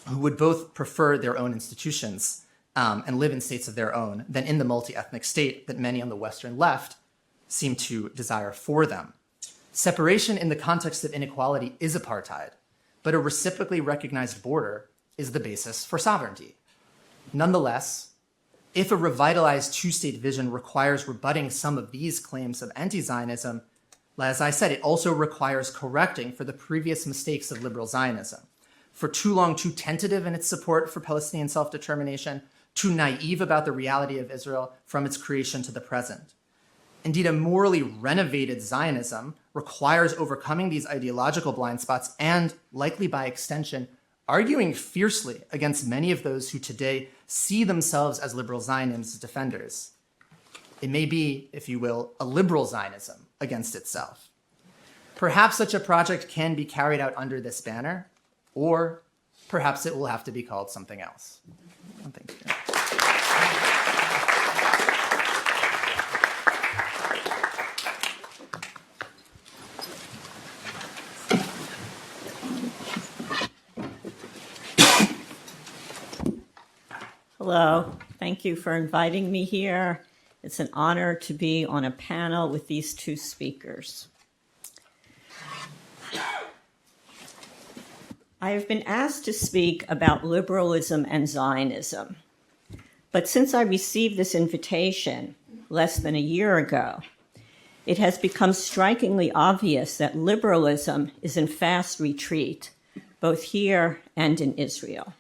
[SPEAKER 3] who would both prefer their own institutions and live in states of their own than in the multi-ethnic state that many on the Western left seem to desire for them. Separation in the context of inequality is apartheid, but a reciprocally recognized border is the basis for sovereignty. Nonetheless, if a revitalized two-state vision requires rebutting some of these claims of anti-Zionism, as I said, it also requires correcting for the previous mistakes of liberal Zionism. For too long, too tentative in its support for Palestinian self-determination, too naive about the reality of Israel from its creation to the present. Indeed, a morally renovated Zionism requires overcoming these ideological blind spots and, likely by extension, arguing fiercely against many of those who today see themselves as liberal Zionism's defenders. It may be, if you will, a liberal Zionism against itself. Perhaps such a project can be carried out under this banner, or perhaps it will have to be called something else. Thank you.
[SPEAKER 4] Hello, thank you for inviting me here. It's an honor to be on a panel with these two speakers. I have been asked to speak about liberalism and Zionism, but since I received this invitation less than a year ago, it has become strikingly obvious that liberalism is in fast retreat, both here and in Israel.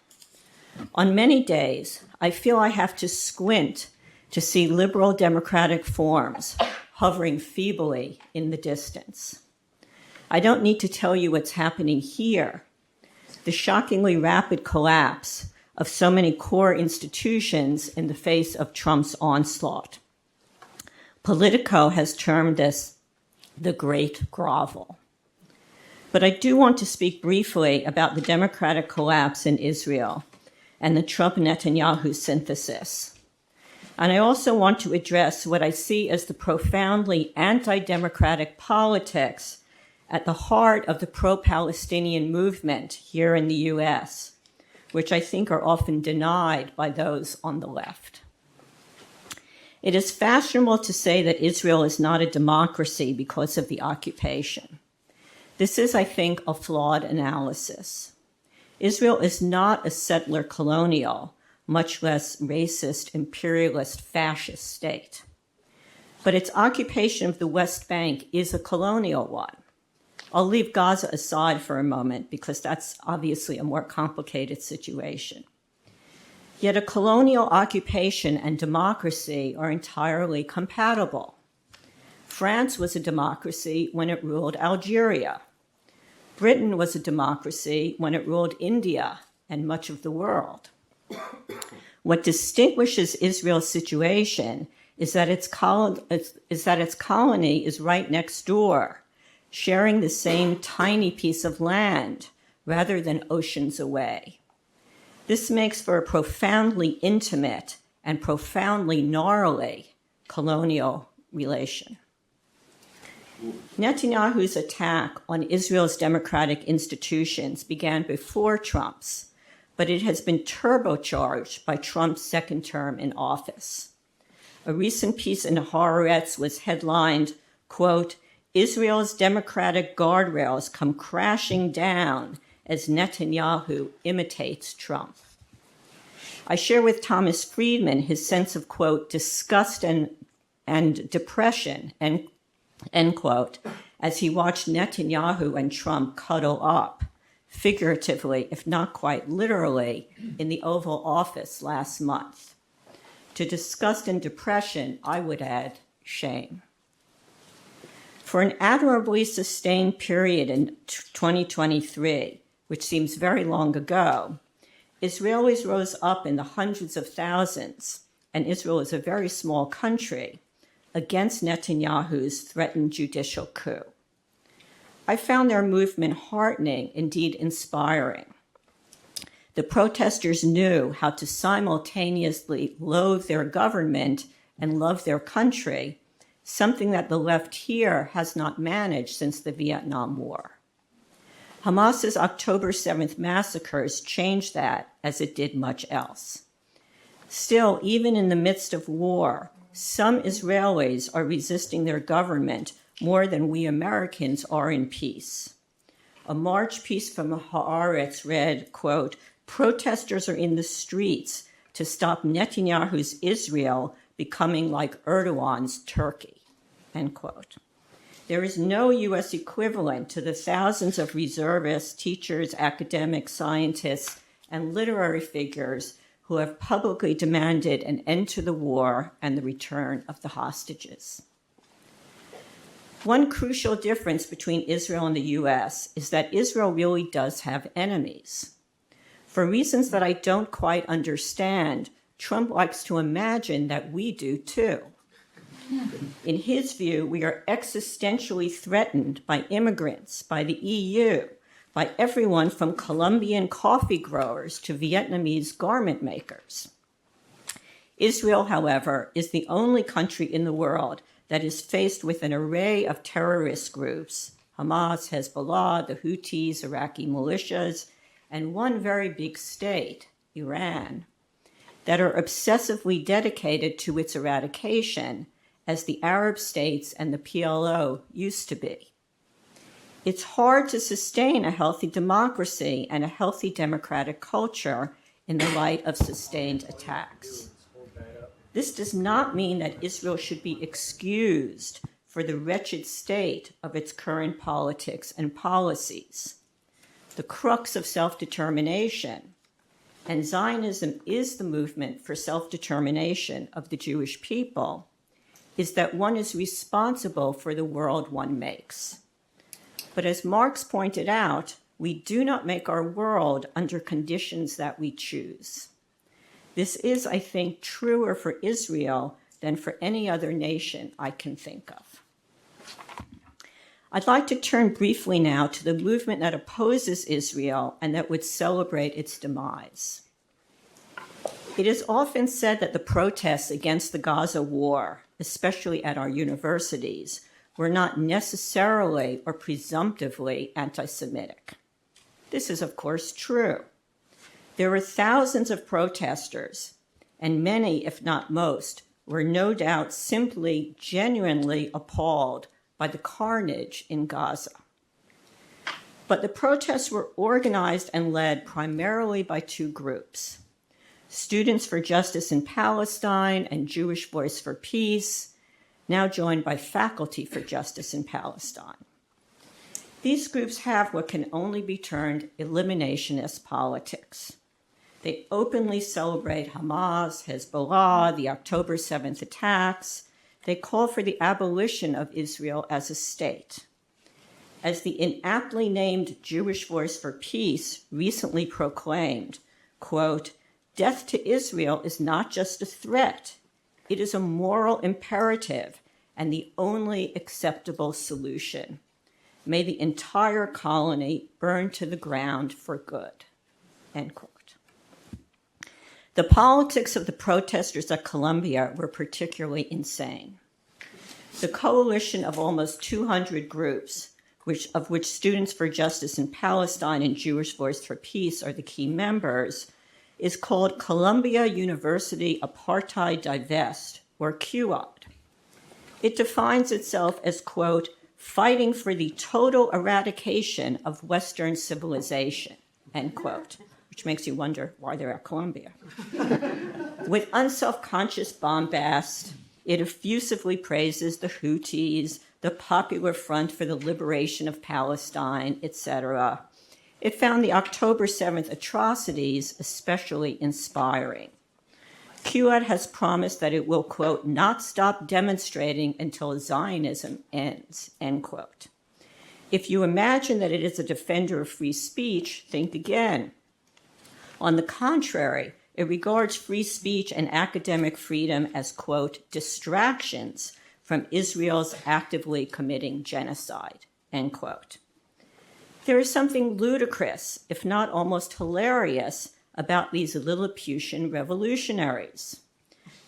[SPEAKER 4] On many days, I feel I have to squint to see liberal democratic forms hovering feebly in the distance. I don't need to tell you what's happening here. The shockingly rapid collapse of so many core institutions in the face of Trump's onslaught. Politico has termed this the Great Grovel. But I do want to speak briefly about the democratic collapse in Israel and the Trump-Netanyahu synthesis. And I also want to address what I see as the profoundly anti-democratic politics at the heart of the pro-Palestinian movement here in the US, which I think are often denied by those on the left. It is fashionable to say that Israel is not a democracy because of the occupation. This is, I think, a flawed analysis. Israel is not a settler colonial, much less racist, imperialist, fascist state. But its occupation of the West Bank is a colonial one. I'll leave Gaza aside for a moment because that's obviously a more complicated situation. Yet a colonial occupation and democracy are entirely compatible. France was a democracy when it ruled Algeria. Britain was a democracy when it ruled India and much of the world. What distinguishes Israel's situation is that its colony is right next door, sharing the same tiny piece of land rather than oceans away. This makes for a profoundly intimate and profoundly gnarly colonial relation. Netanyahu's attack on Israel's democratic institutions began before Trump's, but it has been turbocharged by Trump's second term in office. A recent piece in Haaretz was headlined, quote, "Israel's democratic guardrails come crashing down as Netanyahu imitates Trump." I share with Thomas Friedman his sense of, quote, disgust and depression, end quote, as he watched Netanyahu and Trump cuddle up, figuratively, if not quite literally, in the Oval Office last month. To disgust and depression, I would add shame. For an admirably sustained period in 2023, which seems very long ago, Israelis rose up in the hundreds of thousands, and Israel is a very small country, against Netanyahu's threatened judicial coup. I found their movement heartening, indeed inspiring. The protesters knew how to simultaneously loathe their government and love their country, something that the left here has not managed since the Vietnam War. Hamas's October 7th massacres changed that, as it did much else. Still, even in the midst of war, some Israelis are resisting their government more than we Americans are in peace. A March piece from Haaretz read, quote, "Protesters are in the streets to stop Netanyahu's Israel becoming like Erdogan's Turkey, end quote. There is no U.S. equivalent to the thousands of reservists, teachers, academics, scientists, and literary figures who have publicly demanded an end to the war and the return of the hostages. One crucial difference between Israel and the U.S. is that Israel really does have enemies. For reasons that I don't quite understand, Trump likes to imagine that we do too. In his view, we are existentially threatened by immigrants, by the EU, by everyone from Colombian coffee growers to Vietnamese garment makers. Israel, however, is the only country in the world that is faced with an array of terrorist groups, Hamas, Hezbollah, the Houthis, Iraqi militias, and one very big state, Iran, that are obsessively dedicated to its eradication, as the Arab states and the PLO used to be. It's hard to sustain a healthy democracy and a healthy democratic culture in the light of sustained attacks. This does not mean that Israel should be excused for the wretched state of its current politics and policies. The crux of self-determination, and Zionism is the movement for self-determination of the Jewish people, is that one is responsible for the world one makes. But as Marx pointed out, we do not make our world under conditions that we choose. This is, I think, truer for Israel than for any other nation I can think of. I'd like to turn briefly now to the movement that opposes Israel and that would celebrate its demise. It is often said that the protests against the Gaza war, especially at our universities, were not necessarily or presumptively anti-Semitic. This is, of course, true. There were thousands of protesters, and many, if not most, were no doubt simply genuinely appalled by the carnage in Gaza. But the protests were organized and led primarily by two groups: Students for Justice in Palestine and Jewish Voice for Peace, now joined by Faculty for Justice in Palestine. These groups have what can only be termed eliminationist politics. They openly celebrate Hamas, Hezbollah, the October 7th attacks. They call for the abolition of Israel as a state. As the inaptly named Jewish Voice for Peace recently proclaimed, quote, "Death to Israel is not just a threat. It is a moral imperative and the only acceptable solution. May the entire colony burn to the ground for good," end quote. The politics of the protesters at Columbia were particularly insane. The coalition of almost 200 groups, of which Students for Justice in Palestine and Jewish Voice for Peace are the key members, is called Columbia University Apartheid Divest, or QAD. It defines itself as, quote, "fighting for the total eradication of Western civilization," end quote, which makes you wonder why they're at Columbia. With unself-conscious bombast, it effusively praises the Houthis, the Popular Front for the Liberation of Palestine, etc. It found the October 7th atrocities especially inspiring. QAD has promised that it will, quote, "not stop demonstrating until Zionism ends," end quote. If you imagine that it is a defender of free speech, think again. On the contrary, it regards free speech and academic freedom as, quote, "distractions from Israel's actively committing genocide," end quote. There is something ludicrous, if not almost hilarious, about these Lilliputian revolutionaries.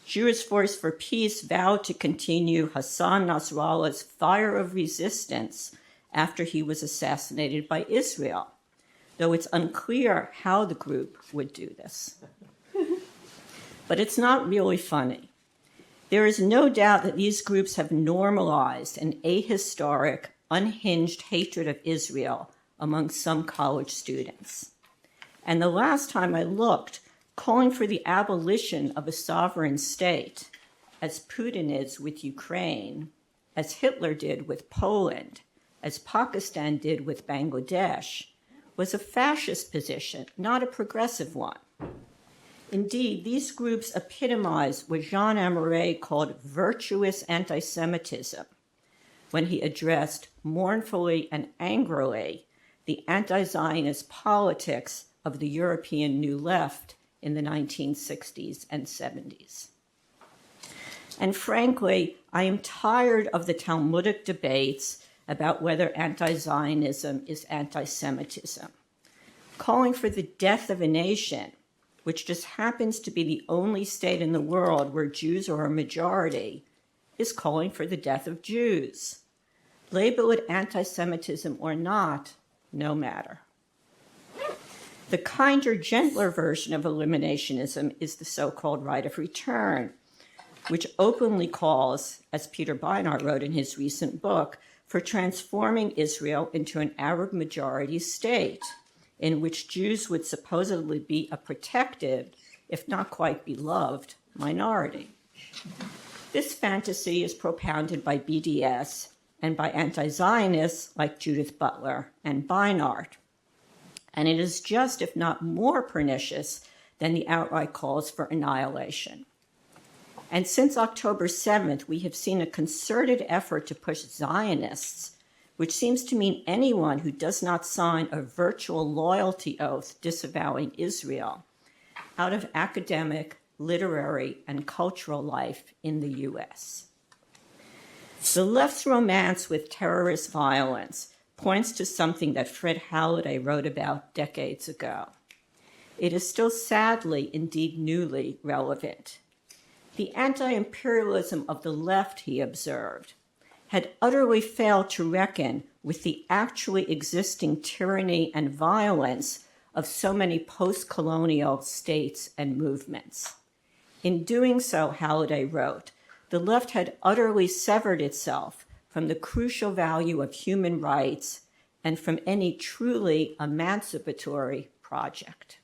[SPEAKER 4] Jewish Voice for Peace vowed to continue Hassan Nasrallah's fire of resistance after he was assassinated by Israel, though it's unclear how the group would do this. But it's not really funny. There is no doubt that these groups have normalized an ahistoric, unhinged hatred of Israel among some college students. And the last time I looked, calling for the abolition of a sovereign state, as Putin is with Ukraine, as Hitler did with Poland, as Pakistan did with Bangladesh, was a fascist position, not a progressive one. Indeed, these groups epitomize what Jean Amoret called virtuous anti-Semitism when he addressed mournfully and angrily the anti-Zionist politics of the European New Left in the 1960s and 70s. And frankly, I am tired of the Talmudic debates about whether anti-Zionism is anti-Semitism. Calling for the death of a nation, which just happens to be the only state in the world where Jews are a majority, is calling for the death of Jews. Label it anti-Semitism or not, no matter. The kinder, gentler version of eliminationism is the so-called right of return, which openly calls, as Peter Beinart wrote in his recent book, for transforming Israel into an Arab majority state in which Jews would supposedly be a protected, if not quite beloved, minority. This fantasy is propounded by BDS and by anti-Zionists like Judith Butler and Beinart. And it is just, if not more pernicious than the outright calls for annihilation. And since October 7th, we have seen a concerted effort to push Zionists, which seems to mean anyone who does not sign a virtual loyalty oath disavowing Israel, out of academic, literary, and cultural life in the U.S. The left's romance with terrorist violence points to something that Fred Halliday wrote about decades ago. It is still sadly, indeed newly, relevant. The anti-imperialism of the left, he observed, had utterly failed to reckon with the actually existing tyranny and violence of so many post-colonial states and movements. In doing so, Halliday wrote, the left had utterly severed itself from the crucial value of human rights and from any truly emancipatory project.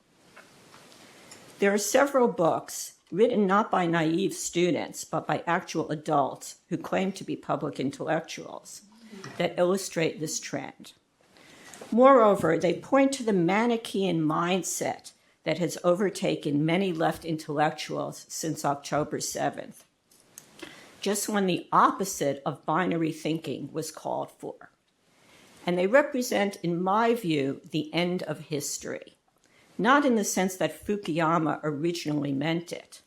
[SPEAKER 4] There are several books written not by naive students, but by actual adults who claim to be public intellectuals, that illustrate this trend. Moreover, they point to the Manichaean mindset that has overtaken many left intellectuals since October 7th, just when the opposite of binary thinking was called for. And they represent, in my view, the end of history, not in the sense that Fukuyama originally meant it,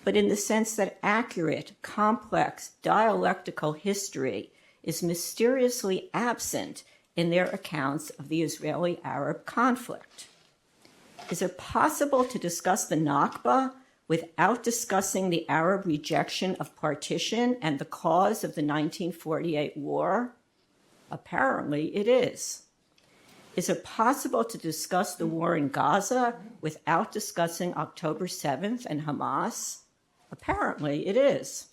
[SPEAKER 4] but in the sense that accurate, complex, dialectical history is mysteriously absent in their accounts of the Israeli-Arab conflict. Is it possible to discuss the Nakba without discussing the Arab rejection of partition and the cause of the 1948 war? Apparently it is. Is it possible to discuss the war in Gaza without discussing October 7th and Hamas? Apparently it is.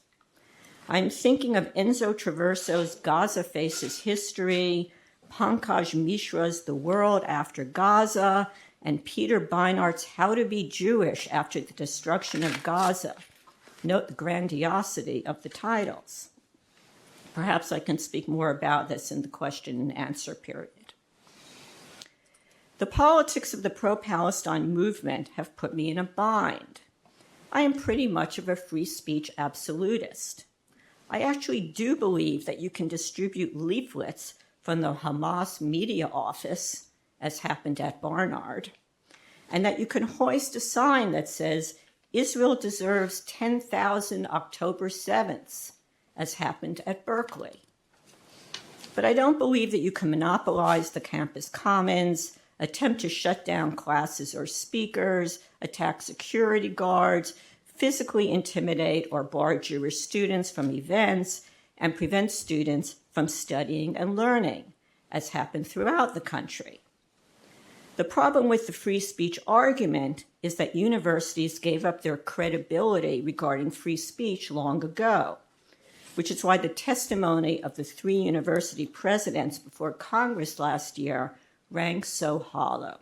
[SPEAKER 4] I'm thinking of Enzo Traverso's Gaza Faces History, Pankaj Mishra's The World After Gaza, and Peter Beinart's How to Be Jewish After the Destruction of Gaza. Note the grandiosity of the titles. Perhaps I can speak more about this in the question and answer period. The politics of the pro-Palestine movement have put me in a bind. I am pretty much of a free speech absolutist. I actually do believe that you can distribute leaflets from the Hamas media office, as happened at Barnard, and that you can hoist a sign that says, Israel deserves 10,000 October 7ths, as happened at Berkeley. But I don't believe that you can monopolize the campus commons, attempt to shut down classes or speakers, attack security guards, physically intimidate or bar Jewish students from events, and prevent students from studying and learning, as happened throughout the country. The problem with the free speech argument is that universities gave up their credibility regarding free speech long ago, which is why the testimony of the 3 university presidents before Congress last year rang so hollow.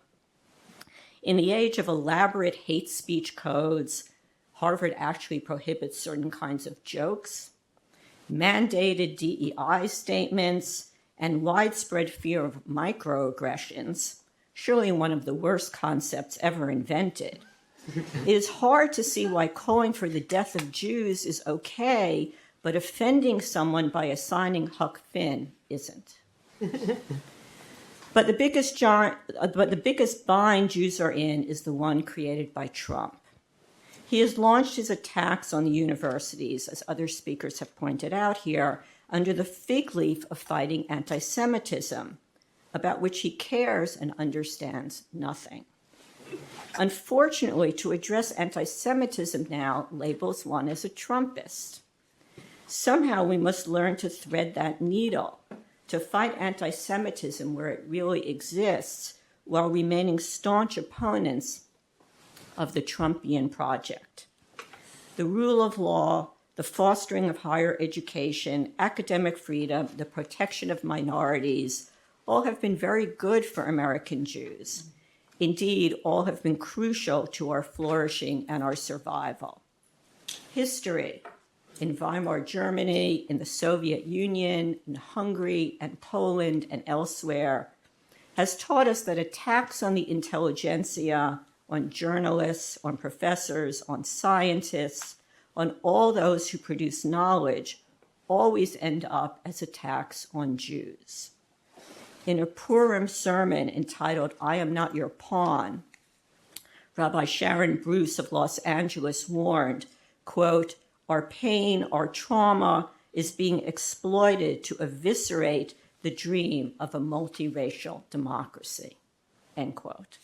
[SPEAKER 4] In the age of elaborate hate speech codes, Harvard actually prohibits certain kinds of jokes, mandated DEI statements, and widespread fear of microaggressions, surely one of the worst concepts ever invented. It is hard to see why calling for the death of Jews is okay, but offending someone by assigning Huck Finn isn't. But the biggest bind Jews are in is the one created by Trump. He has launched his attacks on the universities, as other speakers have pointed out here, under the fig leaf of fighting anti-Semitism, about which he cares and understands nothing. Unfortunately, to address anti-Semitism now labels one as a Trumpist. Somehow we must learn to thread that needle, to fight anti-Semitism where it really exists, while remaining staunch opponents of the Trumpian project. The rule of law, the fostering of higher education, academic freedom, the protection of minorities, all have been very good for American Jews. Indeed, all have been crucial to our flourishing and our survival. History, in Weimar Germany, in the Soviet Union, in Hungary and Poland and elsewhere, has taught us that attacks on the intelligentsia, on journalists, on professors, on scientists, on all those who produce knowledge, always end up as attacks on Jews. In a Purim sermon entitled, "I Am Not Your Pawn," Rabbi Sharon Bruce of Los Angeles warned, quote, "Our pain, our trauma is being exploited to eviscerate the dream of a multiracial democracy," end quote.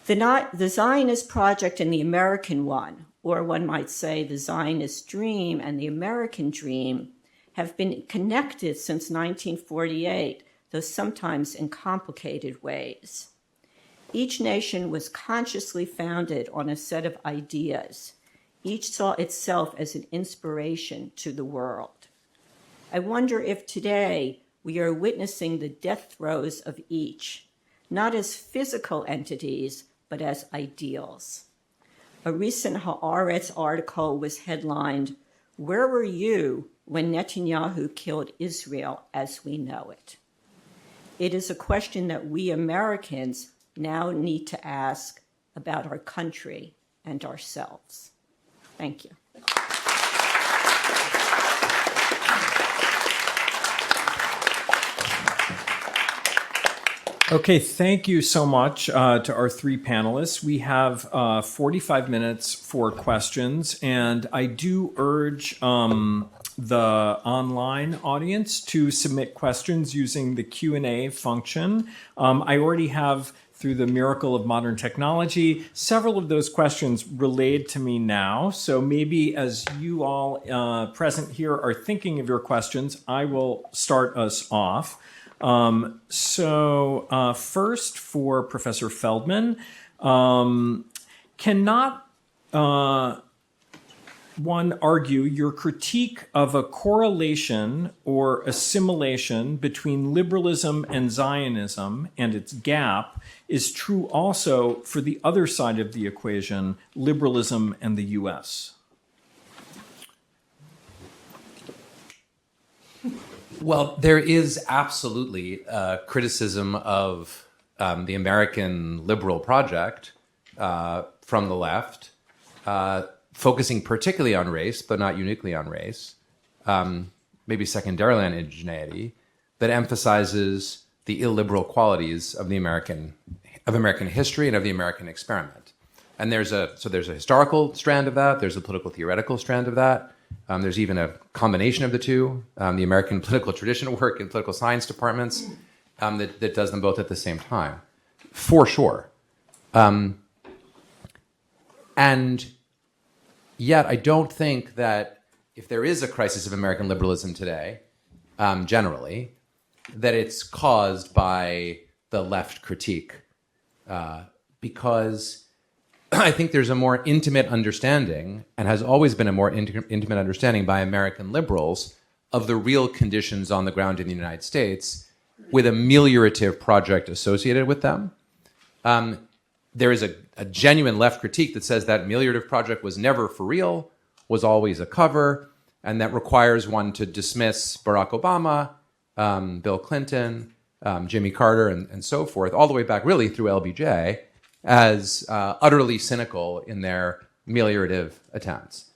[SPEAKER 4] The Zionist project and the American one, or one might say the Zionist dream and the American dream, have been connected since 1948, though sometimes in complicated ways. Each nation was consciously founded on a set of ideas. Each saw itself as an inspiration to the world. I wonder if today we are witnessing the death throes of each, not as physical entities, but as ideals. A recent Haaretz article was headlined, "Where were you when Netanyahu killed Israel as we know it?" It is a question that we Americans now need to ask about our country and ourselves. Thank you.
[SPEAKER 1] Okay, thank you so much to our three panelists. We have 45 minutes for questions, and I do urge the online audience to submit questions using the Q&A function. I already have, through the miracle of modern technology, several of those questions relayed to me now. So maybe as you all present here are thinking of your questions, I will start us off. First, for Professor Feldman, cannot one argue your critique of a correlation or assimilation between liberalism and Zionism and its gap is true also for the other side of the equation, liberalism and the U.S.?
[SPEAKER 2] Well, there is absolutely criticism of the American liberal project from the left, focusing particularly on race, but not uniquely on race, maybe secondarily on indigeneity, that emphasizes the illiberal qualities of American history and of the American experiment. And there's a historical strand of that. There's a political theoretical strand of that. There's even a combination of the two, the American political tradition work in political science departments that does them both at the same time, for sure. And yet I don't think that if there is a crisis of American liberalism today, generally, that it's caused by the left critique, because I think there's a more intimate understanding, and has always been a more intimate understanding by American liberals of the real conditions on the ground in the United States, with a ameliorative project associated with them. there is a genuine left critique that says that ameliorative project was never for real, was always a cover, and that requires one to dismiss Barack Obama, Bill Clinton, Jimmy Carter, and so forth, all the way back really through LBJ, as utterly cynical in their ameliorative attempts.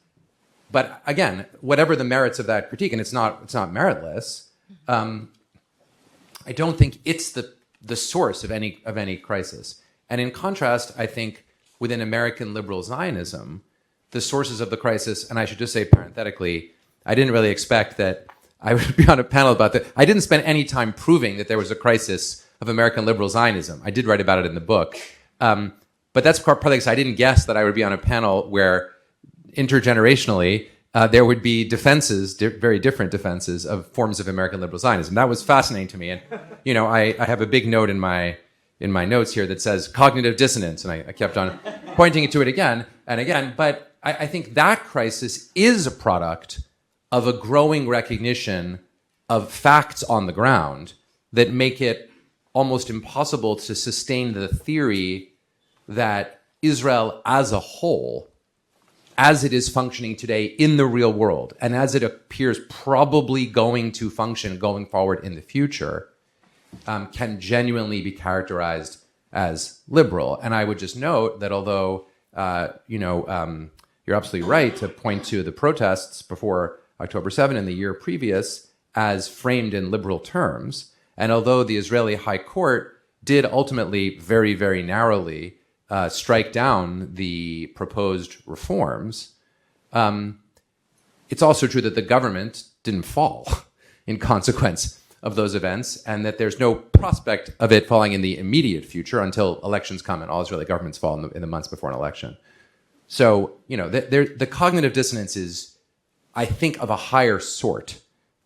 [SPEAKER 2] But again, whatever the merits of that critique, and it's not meritless, I don't think it's the source of any crisis. And in contrast, I think within American liberal Zionism, the sources of the crisis, and I should just say parenthetically, I didn't really expect that I would be on a panel about that. I didn't spend any time proving that there was a crisis of American liberal Zionism. I did write about it in the book. But that's partly because I didn't guess that I would be on a panel where intergenerationally there would be defenses, very different defenses of forms of American liberal Zionism. That was fascinating to me. And, I have a big note in my notes here that says cognitive dissonance. And I kept on pointing to it again and again. But I think that crisis is a product of a growing recognition of facts on the ground that make it almost impossible to sustain the theory that Israel as a whole, as it is functioning today in the real world, and as it appears probably going to function going forward in the future, can genuinely be characterized as liberal. And I would just note that although, you're absolutely right to point to the protests before October 7 and the year previous as framed in liberal terms, and although the Israeli High Court did ultimately very, very narrowly strike down the proposed reforms, it's also true that the government didn't fall in consequence of those events, and that there's no prospect of it falling in the immediate future until elections come, and all Israeli governments fall in the months before an election. So, the cognitive dissonance is, I think, of a higher sort,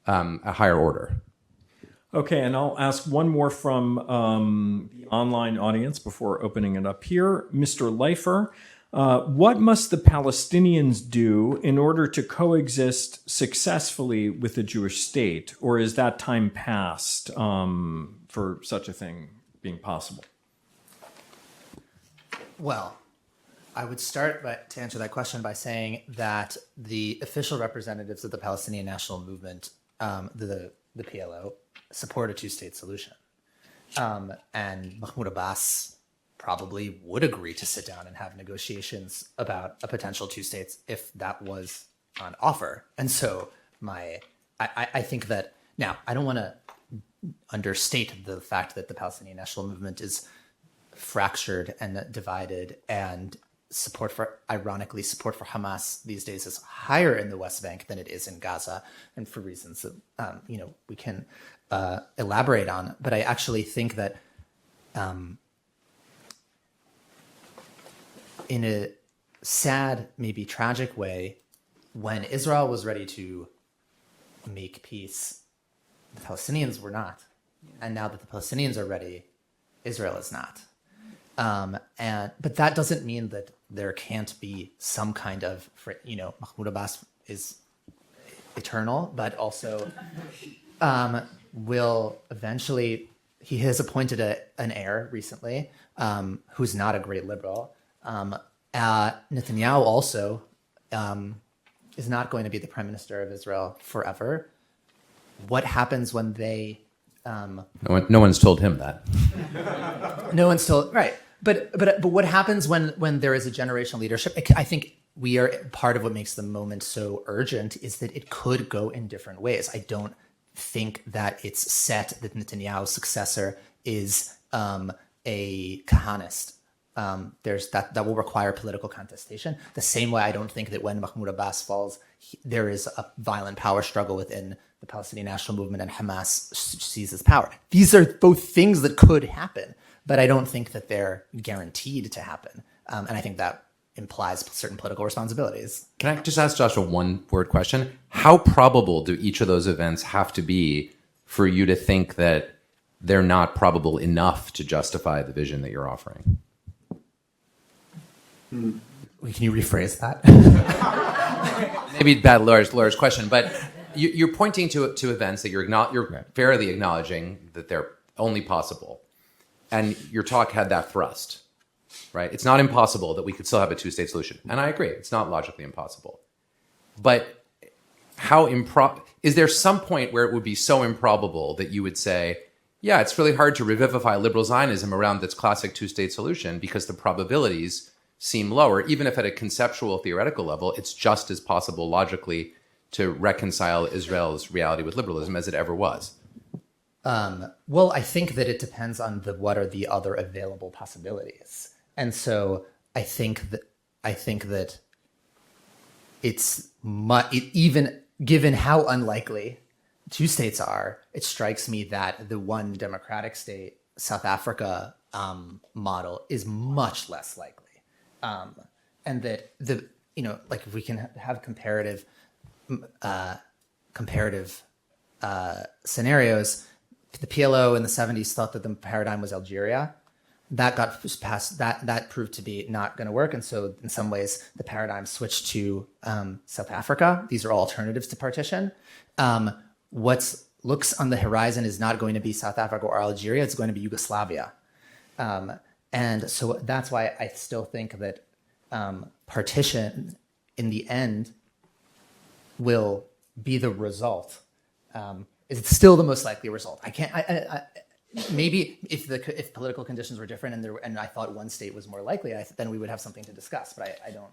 [SPEAKER 2] a higher order.
[SPEAKER 1] Okay, and I'll ask one more from the online audience before opening it up here. Mr. Leifer, what must the Palestinians do in order to coexist successfully with the Jewish state? Or is that time past for such a thing being possible?
[SPEAKER 3] Well, I would start to answer that question by saying that the official representatives of the Palestinian National Movement, the PLO, support a two-state solution. And Mahmoud Abbas probably would agree to sit down and have negotiations about a potential two states if that was on offer. And so I think that, now, I don't want to understate the fact that the Palestinian National Movement is fractured and divided, and ironically, support for Hamas these days is higher in the West Bank than it is in Gaza, and for reasons that we can elaborate on. But I actually think that in a sad, maybe tragic way, when Israel was ready to make peace, the Palestinians were not. And now that the Palestinians are ready, Israel is not. But that doesn't mean that there can't be some kind of, Mahmoud Abbas is eternal, but also will eventually, he has appointed an heir recently, who's not a great liberal. Netanyahu also is not going to be the prime minister of Israel forever. What happens when they...
[SPEAKER 2] No one's told him that.
[SPEAKER 3] No one's told, right. But what happens when there is a generational leadership? I think part of what makes the moment so urgent is that it could go in different ways. I don't think that it's set that Netanyahu's successor is a Kahanist. There's that will require political contestation. The same way I don't think that when Mahmoud Abbas falls, there is a violent power struggle within the Palestinian National Movement and Hamas seizes power. These are both things that could happen, but I don't think that they're guaranteed to happen. And I think that implies certain political responsibilities.
[SPEAKER 2] Can I just ask Joshua one word question? How probable do each of those events have to be for you to think that they're not probable enough to justify the vision that you're offering?
[SPEAKER 3] Can you rephrase that?
[SPEAKER 2] Maybe bad lawyer's question, but you're pointing to events that you're fairly acknowledging that they're only possible. And your talk had that thrust. right? It's not impossible that we could still have a two-state solution. And I agree, it's not logically impossible. But is there some point where it would be so improbable that you would say, yeah, it's really hard to revivify liberal Zionism around this classic two-state solution because the probabilities seem lower, even if at a conceptual theoretical level, it's just as possible logically to reconcile Israel's reality with liberalism as it ever was?
[SPEAKER 3] Well, I think that it depends on what are the other available possibilities. And so I think that it's even given how unlikely two states are, it strikes me that the one democratic state, South Africa model, is much less likely. And that like if we can have comparative scenarios, the PLO in the 70s thought that the paradigm was Algeria. That got passed. That proved to be not going to work, and so in some ways the paradigm switched to South Africa. These are all alternatives to partition. What looks on the horizon is not going to be South Africa or Algeria. It's going to be Yugoslavia, and so that's why I still think that partition in the end will be the result. It's still the most likely result. Maybe if political conditions were different and I thought one state was more likely, then we would have something to discuss. But I don't.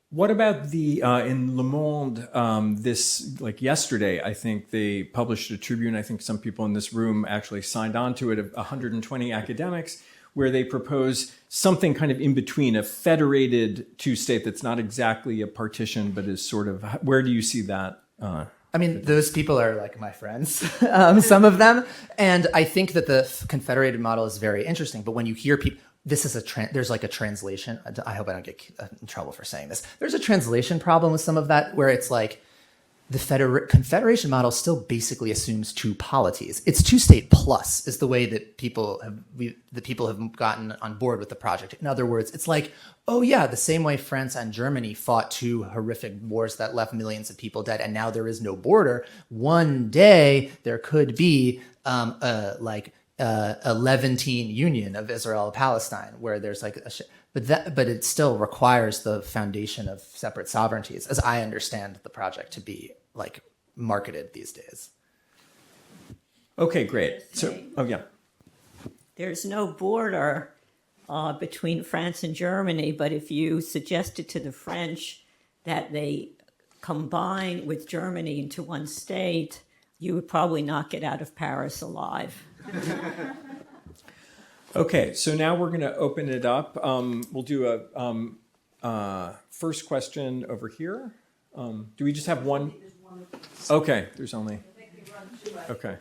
[SPEAKER 1] What about the in Le Monde yesterday? I think they published a tribune. I think some people in this room actually signed on to it, of 120 academics, where they propose something kind of in between, a federated two-state that's not exactly a partition, but is sort of. Where do you see that?
[SPEAKER 3] I mean, those people are like my friends, some of them. And I think that the confederated model is very interesting. But when you hear people, this is there's like a translation. I hope I don't get in trouble for saying this. There's a translation problem with some of that, where it's like the confederation model still basically assumes two polities. It's two-state plus is the way that people have gotten on board with the project. In other words, it's like, oh yeah, the same way France and Germany fought two horrific wars that left millions of people dead, and now there is no border. One day there could be a Levantine union of Israel and Palestine, where there's like but it still requires the foundation of separate sovereignties, as I understand the project to be like marketed these days.
[SPEAKER 1] Okay, great. So,
[SPEAKER 4] there's no border between France and Germany, but if you suggested to the French that they combine with Germany into one state, you would probably not get out of Paris alive.
[SPEAKER 1] Okay, so now we're going to open it up. We'll do a first question over here. Do we just have one? Okay, there's only. Okay.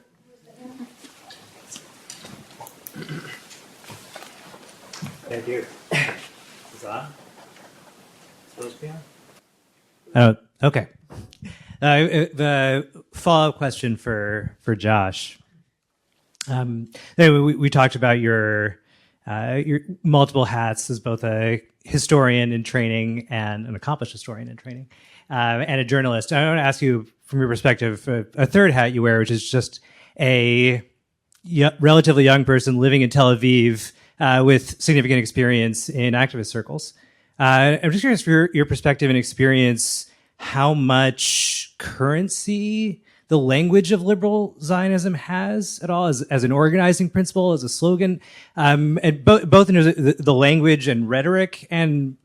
[SPEAKER 5] Thank you. Is that supposed to be on?
[SPEAKER 6] Oh, okay. The follow-up question for Josh. We talked about your multiple hats as both a historian in training and an accomplished historian in training, and a journalist. I want to ask you, from your perspective, a third hat you wear, which is just a relatively young person living in Tel Aviv with significant experience in activist circles. I'm just curious, for your perspective and experience, how much currency the language of liberal Zionism has at all as an organizing principle, as a slogan, and both in the language and rhetoric and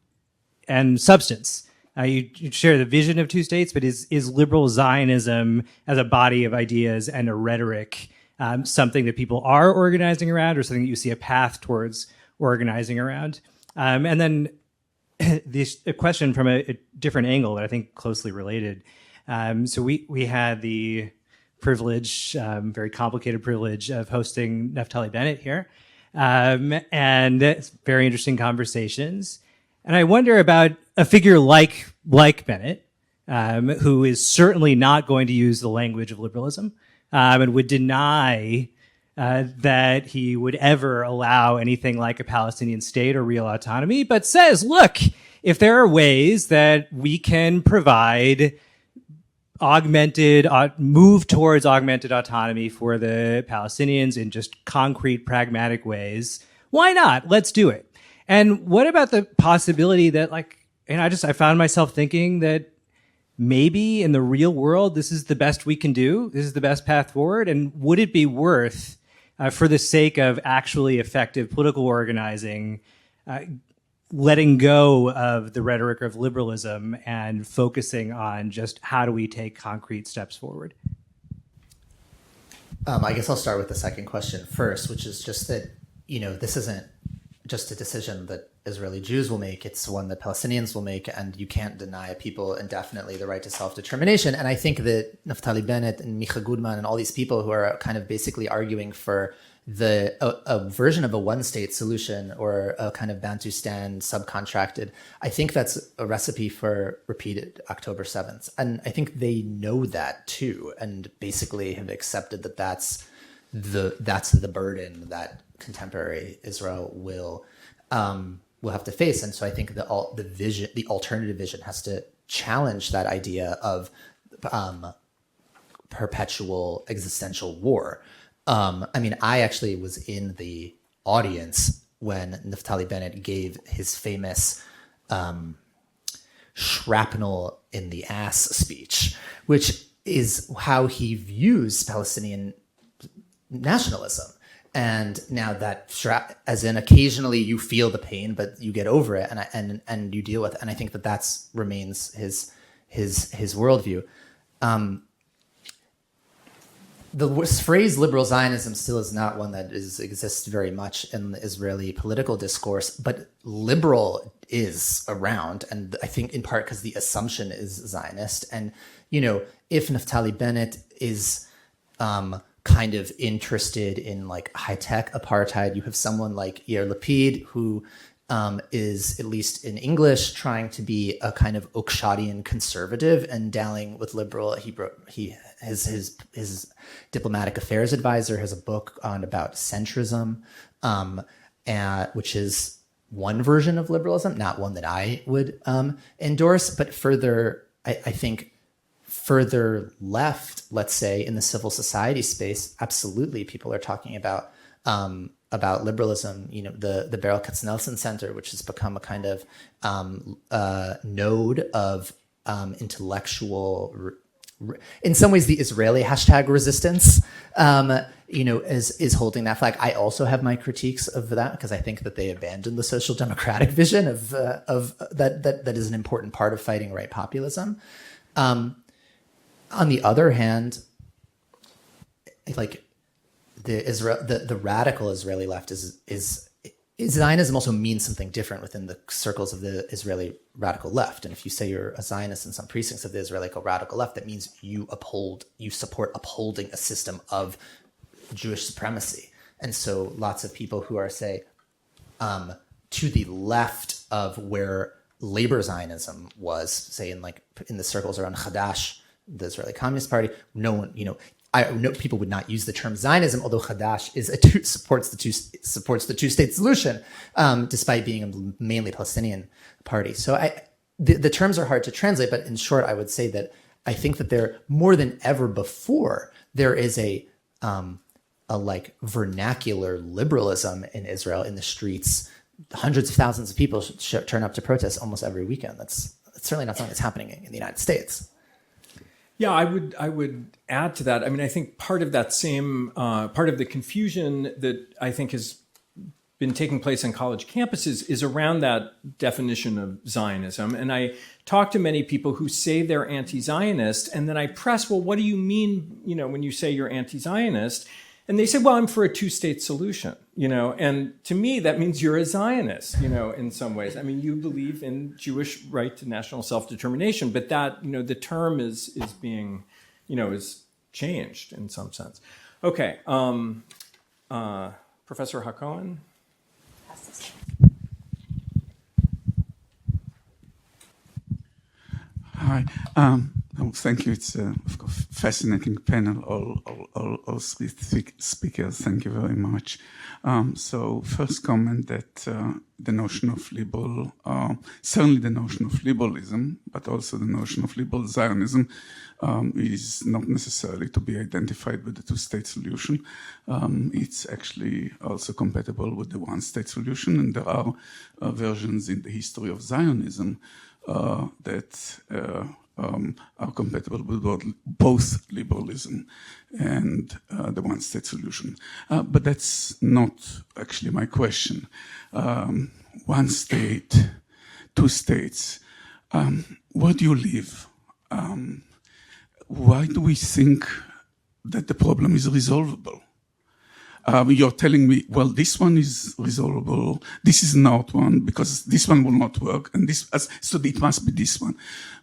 [SPEAKER 6] substance. You share the vision of two states, but is liberal Zionism as a body of ideas and a rhetoric something that people are organizing around, or something that you see a path towards organizing around? And then a question from a different angle that I think closely related. So we had the privilege, very complicated privilege, of hosting Naftali Bennett here, and it's very interesting conversations. And I wonder about a figure like Bennett, who is certainly not going to use the language of liberalism, and would deny that he would ever allow anything like a Palestinian state or real autonomy, but says, look, if there are ways that we can provide move towards augmented autonomy for the Palestinians in just concrete, pragmatic ways, why not? Let's do it. And what about the possibility that, like, and I found myself thinking that maybe in the real world, this is the best we can do. This is the best path forward. And would it be worth, for the sake of actually effective political organizing, letting go of the rhetoric of liberalism and focusing on just how do we take concrete steps forward?
[SPEAKER 3] I guess I'll start with the second question first, which is just that, this isn't just a decision that Israeli Jews will make. It's one that Palestinians will make, and you can't deny people indefinitely the right to self-determination. And I think that Naftali Bennett and Micha Gudman and all these people who are kind of basically arguing for a version of a one-state solution or a kind of Bantustan subcontracted, I think that's a recipe for repeated October 7th. And I think they know that too, and basically have accepted that that's the burden that contemporary Israel will have to face. And so I think the alternative vision has to challenge that idea of perpetual existential war. I actually was in the audience when Naftali Bennett gave his famous shrapnel in the ass speech, which is how he views Palestinian nationalism. And now that, as in occasionally you feel the pain, but you get over it and you deal with it. And I think that remains his worldview. The phrase liberal Zionism still is not one that exists very much in the Israeli political discourse, but liberal is around. And I think in part because the assumption is Zionist. And, if Naftali Bennett is kind of interested in like high-tech apartheid, you have someone like Yair Lapid who is, at least in English, trying to be a kind of Oakshottian conservative and dallying with liberal. His diplomatic affairs advisor has a book about centrism, which is one version of liberalism, not one that I would endorse, but I think further left, let's say, in the civil society space, absolutely, people are talking about liberalism. The Beryl Katznelson Center, which has become a kind of node of intellectual, in some ways, the Israeli hashtag resistance, is holding that flag. I also have my critiques of that because I think that they abandoned the social democratic vision of that is an important part of fighting right populism. On the other hand, like the radical Israeli left is Zionism also means something different within the circles of the Israeli radical left. And if you say you're a Zionist in some precincts of the Israeli radical left, that means you support upholding a system of Jewish supremacy. And so lots of people who are, say, to the left of where labor Zionism was, say in the circles around Hadash, the Israeli Communist Party, I know people would not use the term Zionism, although Hadash supports the two-state solution, despite being a mainly Palestinian party. So the terms are hard to translate, but in short, I would say that I think that there, more than ever before, there is a like vernacular liberalism in Israel in the streets. Hundreds of thousands of people turn up to protest almost every weekend. That's certainly not something that's happening in the United States.
[SPEAKER 1] Yeah, I would add to that. I mean, I think part of that same part of the confusion that I think has been taking place on college campuses is around that definition of Zionism. And I talk to many people who say they're anti-Zionist, and then I press, well, what do you mean, when you say you're anti-Zionist? And they say, well, I'm for a two-state solution, and to me, that means you're a Zionist, in some ways. I mean, you believe in Jewish right to national self-determination, but that, the term is being, is changed in some sense. Okay. Professor Hakohen?
[SPEAKER 7] Hi. Thank you. It's, of course, fascinating panel, all three speakers. Thank you very much. So first comment that the notion of liberal, certainly the notion of liberalism, but also the notion of liberal Zionism is not necessarily to be identified with the two-state solution. It's actually also compatible with the one-state solution, and there are versions in the history of Zionism that are compatible with both liberalism and the one-state solution. But that's not actually my question. One state, two states. Where do you live? Why do we think that the problem is resolvable? You're telling me, well, this one is resolvable, this is not one, because this one will not work, and so it must be this one.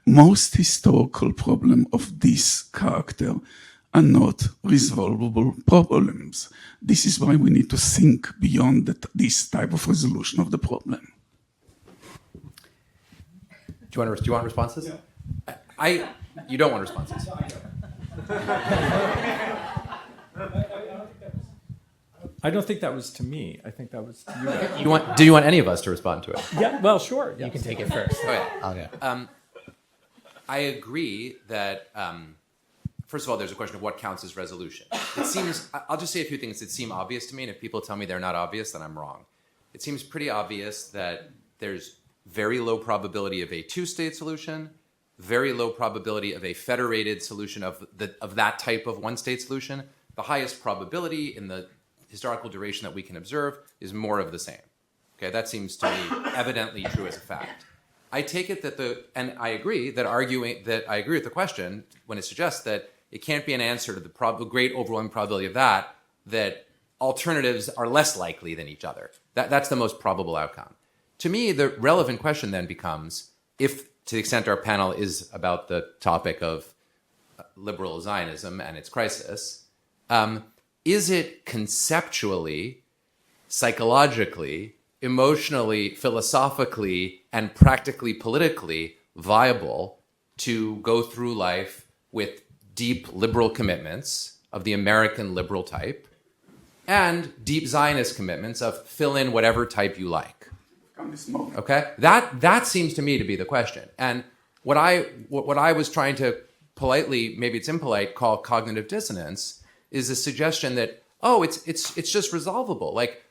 [SPEAKER 7] Most historical problems of this character are not resolvable problems. This is why we need to think beyond this type of resolution of the problem.
[SPEAKER 2] Do you want responses?
[SPEAKER 1] Yeah.
[SPEAKER 2] You don't want responses.
[SPEAKER 1] I don't think that was to me. I think that was to you.
[SPEAKER 2] Do you want any of us to respond to it?
[SPEAKER 1] Yeah, well, sure.
[SPEAKER 3] You can take it first.
[SPEAKER 2] Okay.
[SPEAKER 3] Okay.
[SPEAKER 2] I agree that, first of all, there's a question of what counts as resolution. It seems, I'll just say a few things that seem obvious to me, and if people tell me they're not obvious, then I'm wrong. It seems pretty obvious that there's very low probability of a two-state solution, very low probability of a federated solution of that type of one-state solution. The highest probability in the historical duration that we can observe is more of the same. Okay, that seems to me evidently true as a fact. I take it that and I agree I agree with the question when it suggests that it can't be an answer to the great overwhelming probability of that alternatives are less likely than each other. That's the most probable outcome. To me, the relevant question then becomes, if to the extent our panel is about the topic of liberal Zionism and its crisis, is it conceptually, psychologically, emotionally, philosophically, and practically politically viable to go through life with deep liberal commitments of the American liberal type and deep Zionist commitments of fill in whatever type you like? Okay? That seems to me to be the question. And what I was trying to politely, maybe it's impolite, call cognitive dissonance is a suggestion that, oh, it's just resolvable. Like,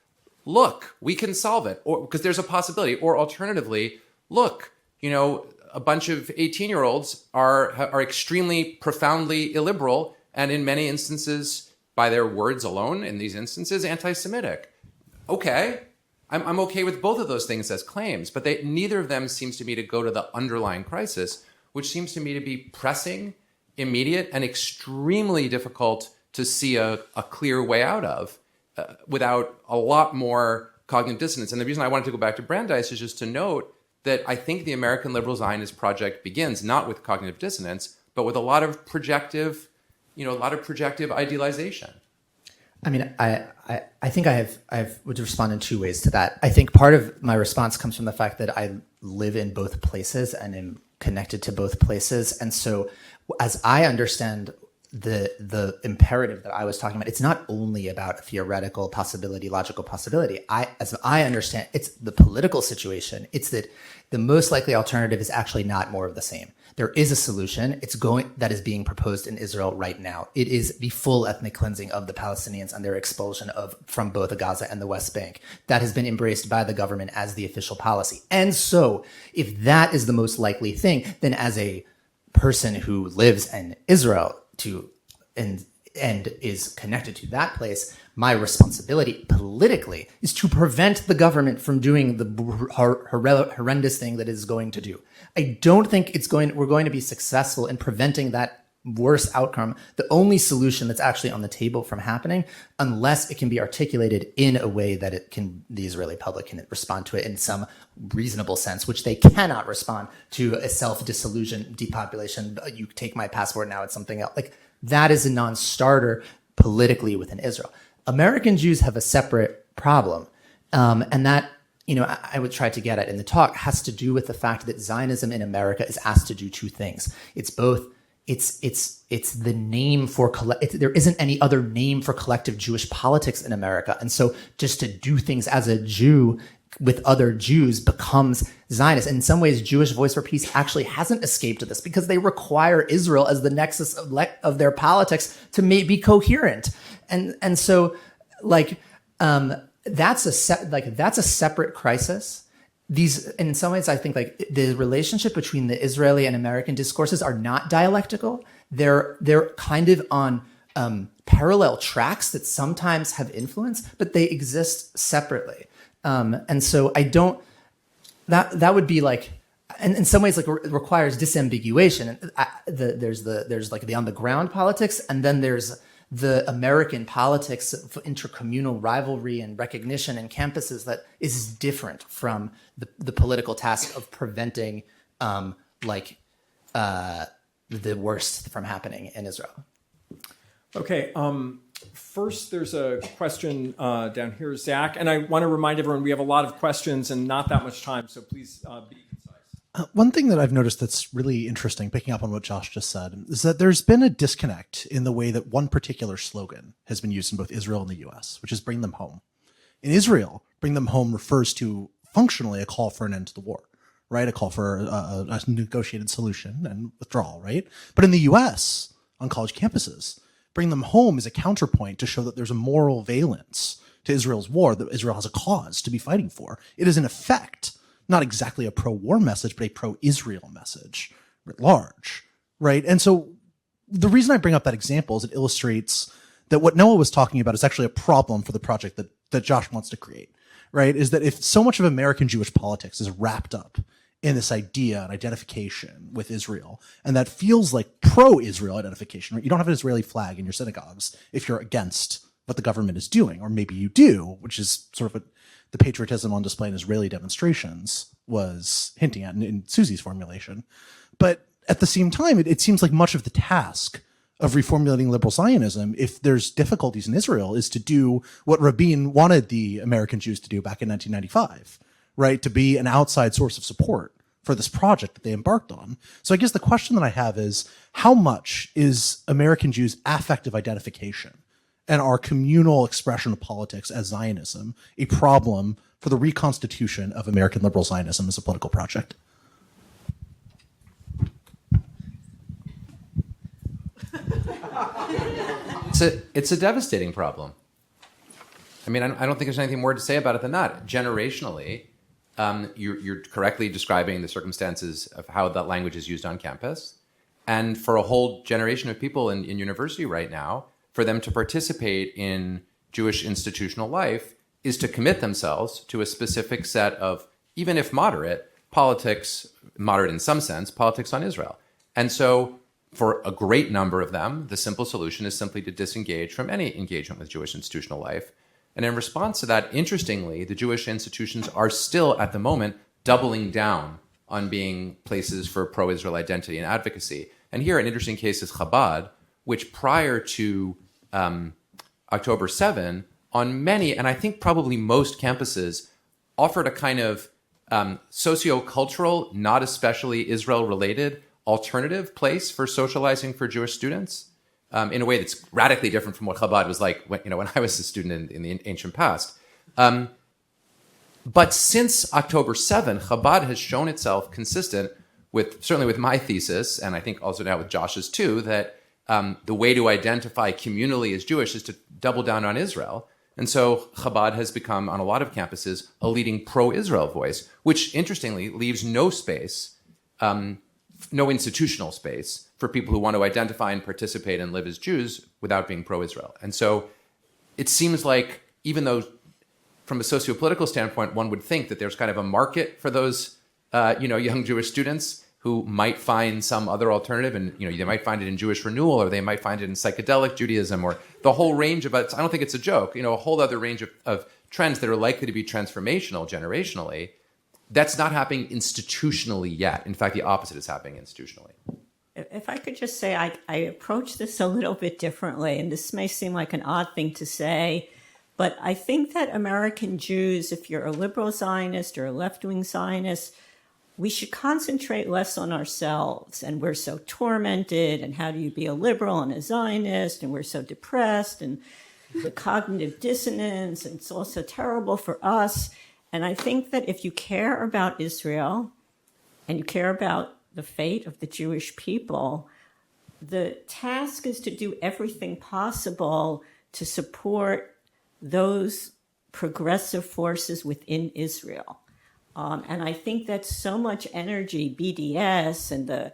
[SPEAKER 2] look, we can solve it, or because there's a possibility. Or alternatively, look, a bunch of 18-year-olds are extremely profoundly illiberal, and in many instances, by their words alone, in these instances, anti-Semitic. Okay, I'm okay with both of those things as claims, but neither of them seems to me to go to the underlying crisis, which seems to me to be pressing, immediate, and extremely difficult to see a clear way out of without a lot more cognitive dissonance. And the reason I wanted to go back to Brandeis is just to note that I think the American Liberal Zionist project begins not with cognitive dissonance, but with a lot of projective idealization.
[SPEAKER 3] I mean, I think I would respond in two ways to that. I think part of my response comes from the fact that I live in both places and am connected to both places. And so as I understand the imperative that I was talking about, it's not only about a theoretical possibility, logical possibility. As I understand, it's the political situation. It's that the most likely alternative is actually not more of the same. There is a solution. That is being proposed in Israel right now. It is the full ethnic cleansing of the Palestinians and their expulsion from both Gaza and the West Bank. That has been embraced by the government as the official policy. And so if that is the most likely thing, then as a person who lives in Israel and is connected to that place, my responsibility politically is to prevent the government from doing the horrendous thing that it is going to do. I don't think we're going to be successful in preventing that worst outcome, the only solution that's actually on the table from happening, unless it can be articulated in a way that the Israeli public can respond to it in some reasonable sense, which they cannot respond to a self-disillusion, depopulation. You take my passport, now it's something else. Like, that is a non-starter politically within Israel. American Jews have a separate problem. And that, I would try to get at in the talk, has to do with the fact that Zionism in America is asked to do two things. It's both it's the name for there isn't any other name for collective Jewish politics in America. And so just to do things as a Jew with other Jews becomes Zionist. And in some ways, Jewish Voice for Peace actually hasn't escaped this because they require Israel as the nexus of their politics to be coherent. And so like, that's a separate crisis. And in some ways, I think like the relationship between the Israeli and American discourses are not dialectical. They're kind of on parallel tracks that sometimes have influence, but they exist separately. And so I don't. That would be like, and in some ways, like it requires disambiguation. There's like the on the ground politics, and then there's the American politics of intercommunal rivalry and recognition and campuses that is different from the political task of preventing the worst from happening in Israel.
[SPEAKER 1] Okay. First, there's a question down here, Zach, and I want to remind everyone we have a lot of questions and not that much time, so please be concise.
[SPEAKER 8] One thing that I've noticed that's really interesting, picking up on what Josh just said, is that there's been a disconnect in the way that one particular slogan has been used in both Israel and the US, which is bring them home. In Israel, bring them home refers to functionally a call for an end to the war, right? A call for a negotiated solution and withdrawal, right? But in the US, on college campuses, bring them home is a counterpoint to show that there's a moral valence to Israel's war, that Israel has a cause to be fighting for. It is in effect not exactly a pro-war message, but a pro-Israel message writ large, right? And so the reason I bring up that example is it illustrates that what Noah was talking about is actually a problem for the project that Josh wants to create, right? Is that if so much of American Jewish politics is wrapped up in this idea and identification with Israel, and that feels like pro-Israel identification, right? You don't have an Israeli flag in your synagogues if you're against what the government is doing, or maybe you do, which is sort of what the patriotism on display in Israeli demonstrations was hinting at in Susie's formulation. But at the same time, it seems like much of the task of reformulating liberal Zionism, if there's difficulties in Israel, is to do what Rabin wanted the American Jews to do back in 1995, right? To be an outside source of support for this project that they embarked on. So I guess the question that I have is, how much is American Jews' affective identification and our communal expression of politics as Zionism a problem for the reconstitution of American liberal Zionism as a political project?
[SPEAKER 2] It's a devastating problem. I mean, I don't think there's anything more to say about it than that. Generationally, you're correctly describing the circumstances of how that language is used on campus. And for a whole generation of people in university right now, for them to participate in Jewish institutional life is to commit themselves to a specific set of, even if moderate, politics, moderate in some sense, politics on Israel. And so for a great number of them, the simple solution is simply to disengage from any engagement with Jewish institutional life. And in response to that, interestingly, the Jewish institutions are still, at the moment, doubling down on being places for pro-Israel identity and advocacy. And here, an interesting case is Chabad, which prior to October 7, on many, and I think probably most campuses, offered a kind of socio-cultural, not especially Israel-related, alternative place for socializing for Jewish students in a way that's radically different from what Chabad was like when I was a student in the ancient past. But since October 7, Chabad has shown itself consistent with, certainly with my thesis, and I think also now with Josh's too, that the way to identify communally as Jewish is to double down on Israel. And so Chabad has become, on a lot of campuses, a leading pro-Israel voice, which interestingly leaves no space, no institutional space for people who want to identify and participate and live as Jews without being pro-Israel. And so it seems like, even though from a socio-political standpoint, one would think that there's kind of a market for those young Jewish students who might find some other alternative, and they might find it in Jewish renewal, or they might find it in psychedelic Judaism, or the whole range of, I don't think it's a joke, a whole other range of trends that are likely to be transformational generationally. That's not happening institutionally yet. In fact, the opposite is happening institutionally.
[SPEAKER 4] If I could just say, I approach this a little bit differently, and this may seem like an odd thing to say, but I think that American Jews, if you're a liberal Zionist or a left-wing Zionist, we should concentrate less on ourselves, and we're so tormented, and how do you be a liberal and a Zionist, and we're so depressed, and the cognitive dissonance, and it's all so terrible for us. And I think that if you care about Israel and you care about the fate of the Jewish people, the task is to do everything possible to support those progressive forces within Israel. And I think that so much energy, BDS and the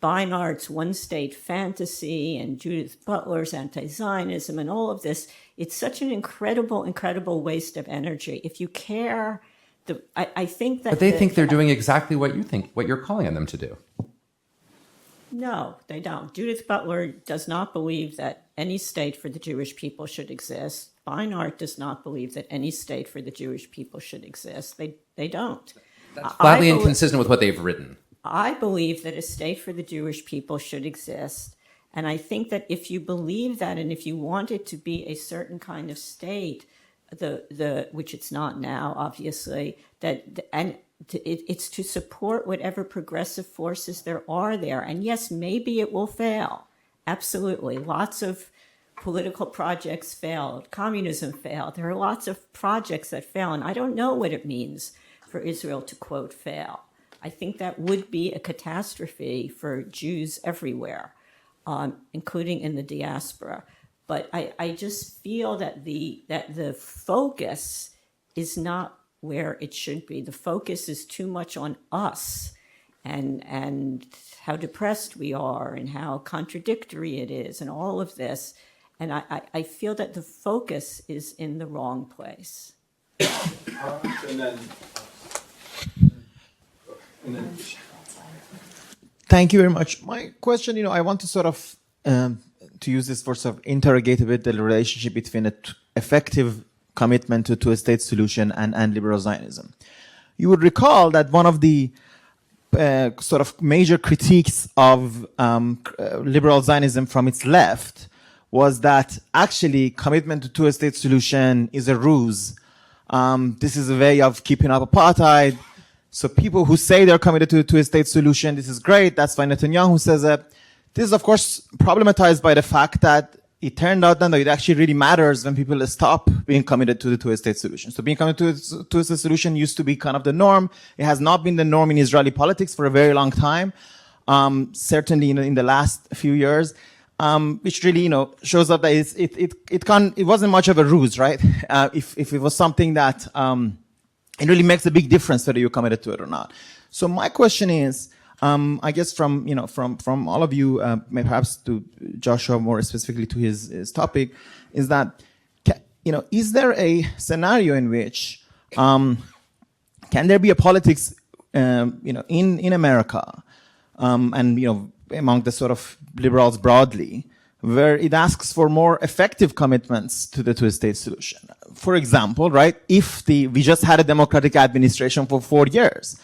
[SPEAKER 4] Beinart's one-state fantasy and Judith Butler's anti-Zionism and all of this, it's such an incredible, incredible waste of energy. If you care, I think that...
[SPEAKER 2] But they think they're doing exactly what you think, what you're calling on them to do.
[SPEAKER 4] No, they don't. Judith Butler does not believe that any state for the Jewish people should exist. Beinart does not believe that any state for the Jewish people should exist. They don't.
[SPEAKER 2] That's flatly inconsistent with what they've written.
[SPEAKER 4] I believe that a state for the Jewish people should exist. And I think that if you believe that, and if you want it to be a certain kind of state, which it's not now, obviously, it's to support whatever progressive forces there are there. And yes, maybe it will fail. Absolutely. Lots of political projects failed. Communism failed. There are lots of projects that fail. And I don't know what it means for Israel to, quote, fail. I think that would be a catastrophe for Jews everywhere, including in the diaspora. But I just feel that the focus is not where it should be. The focus is too much on us and how depressed we are and how contradictory it is and all of this. And I feel that the focus is in the wrong place.
[SPEAKER 9] Thank you very much. My question, I want to sort of to use this for sort of interrogate a bit the relationship between an effective commitment to a two-state solution and liberal Zionism. You would recall that one of the sort of major critiques of liberal Zionism from its left was that actually commitment to two-state solution is a ruse. This is a way of keeping up apartheid. So people who say they're committed to a two-state solution, this is great. That's why Netanyahu says that. This is, of course, problematized by the fact that it turned out that it actually really matters when people stop being committed to the two-state solution. So being committed to a two-state solution used to be kind of the norm. It has not been the norm in Israeli politics for a very long time, certainly in the last few years, which really shows up that it wasn't much of a ruse, right? If it was something that it really makes a big difference whether you're committed to it or not. So my question is, I guess from all of you, perhaps to Joshua more specifically to his topic, is that is there a scenario in which can there be a politics in America and among the sort of liberals broadly where it asks for more effective commitments to the two-state solution? For example, right, if we just had a democratic administration for 4 years.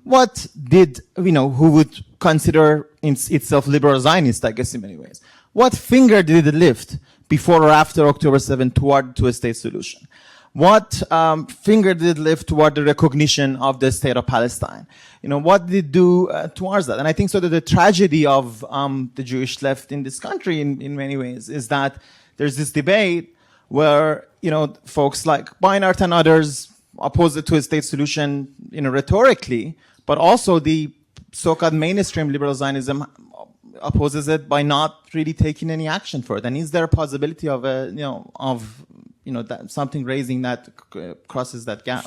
[SPEAKER 9] What did, who would consider itself liberal Zionist, I guess, in many ways? What finger did it lift before or after October 7th toward to a state solution? What finger did it lift toward the recognition of the state of Palestine? What did it do towards that? And I think so that the tragedy of the Jewish left in this country in many ways is that there's this debate where, folks like Beinart and others oppose it to a state solution, rhetorically, but also the so-called mainstream liberal Zionism opposes it by not really taking any action for it. And is there a possibility of that something raising that crosses that gap?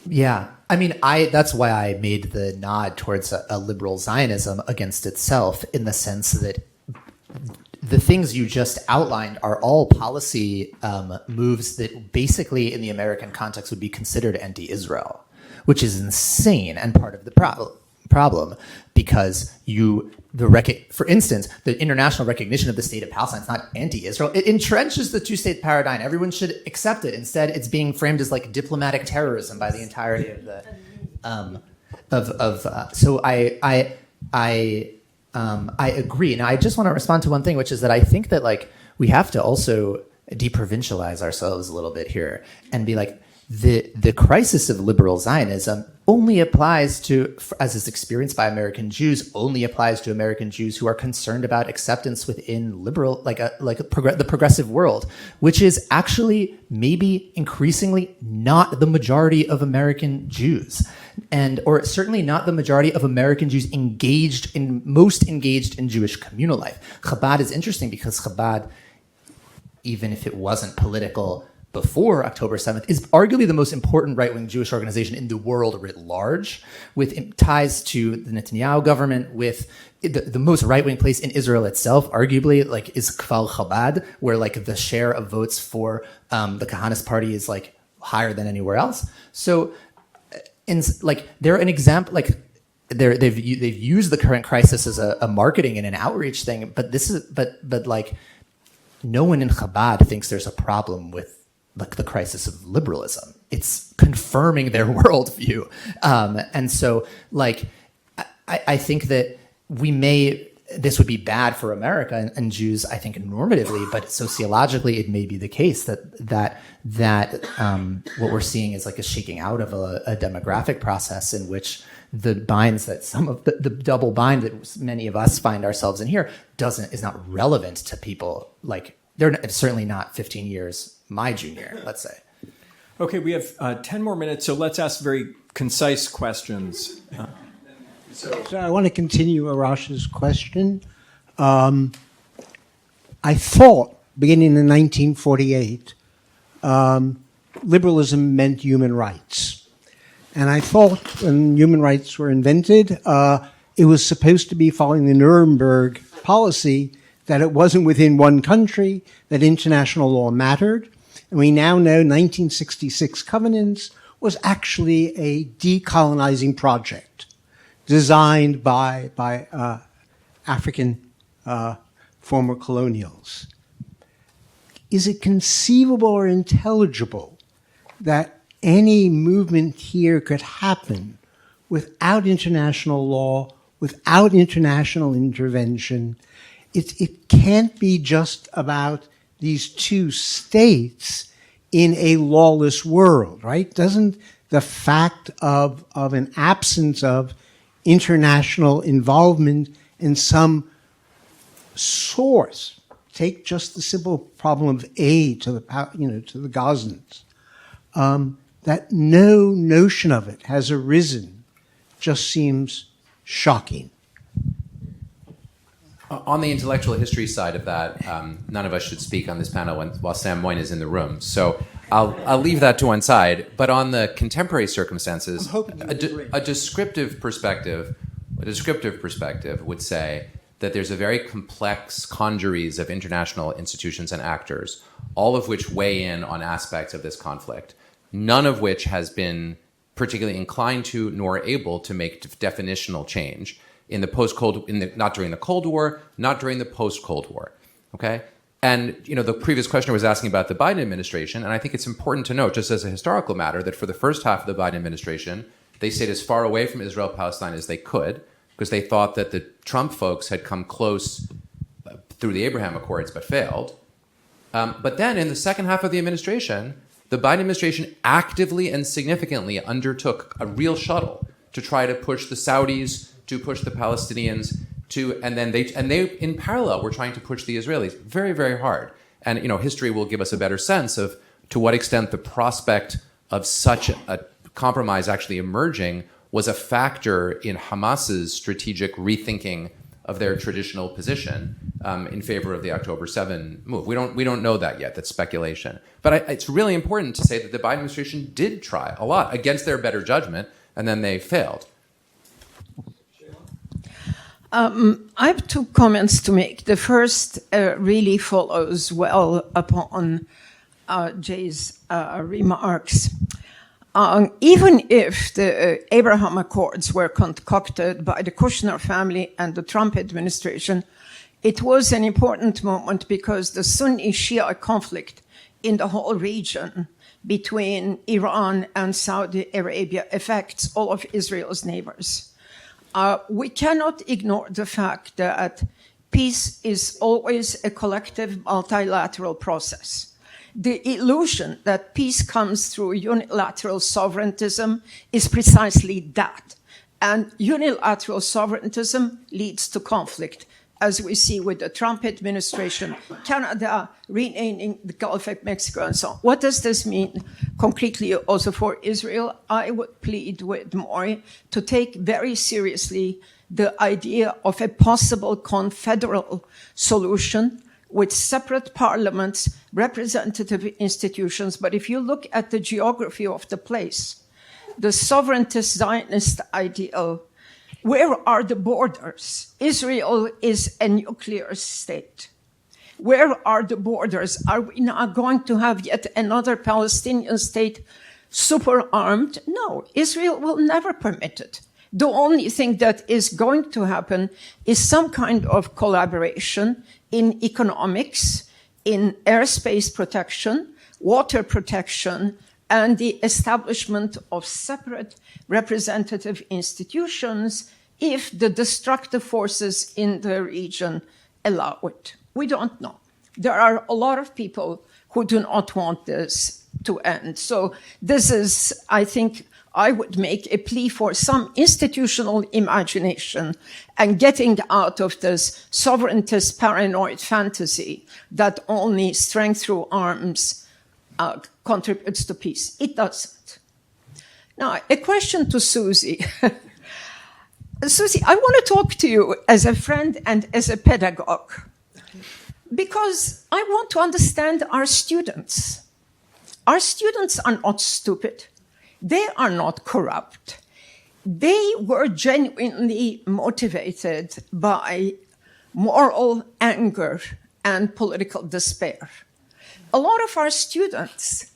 [SPEAKER 3] Yeah, I mean, that's why I made the nod towards a liberal Zionism against itself, in the sense that the things you just outlined are all policy moves that basically in the American context would be considered anti-Israel, which is insane and part of the problem because for instance, the international recognition of the state of Palestine is not anti-Israel. It entrenches the two-state paradigm. Everyone should accept it. Instead, it's being framed as like diplomatic terrorism by the entirety of the so I agree. Now, I just want to respond to one thing, which is that I think that we have to also deprovincialize ourselves a little bit here and be like, the crisis of liberal Zionism only applies to, as is experienced by American Jews, only applies to American Jews who are concerned about acceptance within liberal, the progressive world, which is actually maybe increasingly not the majority of American Jews, or certainly not the majority of American Jews most engaged in Jewish communal life. Chabad is interesting because Chabad, even if it wasn't political before October 7th, is arguably the most important right-wing Jewish organization in the world writ large, with ties to the Netanyahu government, with the most right-wing place in Israel itself, arguably, is Kfar Chabad, where the share of votes for the Kahanist party is higher than anywhere else. So, they're an example. They've used the current crisis as a marketing and an outreach thing, but no one in Chabad thinks there's a problem with the crisis of liberalism. It's confirming their worldview. And so, I think that this would be bad for America and Jews, I think, normatively, but sociologically, it may be the case that what we're seeing is a shaking out of a demographic process in which the binds that some of the double bind that many of us find ourselves in here is not relevant to people. They're certainly not 15 years my junior, let's say.
[SPEAKER 1] Okay, we have 10 more minutes, so let's ask very concise questions.
[SPEAKER 10] So I want to continue Arash's question. I thought, beginning in 1948, liberalism meant human rights. And I thought when human rights were invented, it was supposed to be following the Nuremberg policy that it wasn't within one country, that international law mattered. And we now know 1966 Covenants was actually a decolonizing project designed by African former colonials. Is it conceivable or intelligible that any movement here could happen without international law, without international intervention? It can't be just about these two states in a lawless world, right? Doesn't the fact of an absence of international involvement in some source, take just the simple problem of aid to the Gazans, that no notion of it has arisen, just seems shocking.
[SPEAKER 2] On the intellectual history side of that, none of us should speak on this panel while Sam Moyn is in the room. So I'll leave that to one side. But on the contemporary circumstances, a descriptive perspective would say that there's a very complex congeries of international institutions and actors, all of which weigh in on aspects of this conflict, none of which has been particularly inclined to nor able to make definitional change in the not during the Cold War, not during the post-Cold War, okay? And, the previous questioner was asking about the Biden administration, and I think it's important to note, just as a historical matter, that for the first half of the Biden administration, they stayed as far away from Israel-Palestine as they could, because they thought that the Trump folks had come close through the Abraham Accords, but failed. But then in the second half of the administration, the Biden administration actively and significantly undertook a real shuttle to try to push the Saudis, to push the Palestinians, and they in parallel were trying to push the Israelis very, very hard. And history will give us a better sense of to what extent the prospect of such a compromise actually emerging was a factor in Hamas's strategic rethinking of their traditional position in favor of the October 7 move. We don't know that yet. That's speculation. But it's really important to say that the Biden administration did try a lot against their better judgment, and then they failed.
[SPEAKER 11] I have two comments to make. The first really follows well upon Jay's remarks. Even if the Abraham Accords were concocted by the Kushner family and the Trump administration, it was an important moment because the Sunni-Shia conflict in the whole region between Iran and Saudi Arabia affects all of Israel's neighbors. We cannot ignore the fact that peace is always a collective multilateral process. The illusion that peace comes through unilateral sovereigntism is precisely that. And unilateral sovereigntism leads to conflict, as we see with the Trump administration, Canada renaming the Gulf of Mexico and so on. What does this mean concretely also for Israel? I would plead with Maurice to take very seriously the idea of a possible confederal solution with separate parliaments, representative institutions. But if you look at the geography of the place, the sovereigntist Zionist ideal, where are the borders? Israel is a nuclear state. Where are the borders? Are we now going to have yet another Palestinian state super armed? No, Israel will never permit it. The only thing that is going to happen is some kind of collaboration in economics, in airspace protection, water protection, and the establishment of separate representative institutions if the destructive forces in the region allow it. We don't know. There are a lot of people who do not want this to end. So this is, I think, I would make a plea for some institutional imagination and getting out of this sovereigntist paranoid fantasy that only strength through arms contributes to peace. It doesn't. Now, a question to Susie. Susie, I want to talk to you as a friend and as a pedagogue, because I want to understand our students. Our students are not stupid. They are not corrupt. They were genuinely motivated by moral anger and political despair. A lot of our students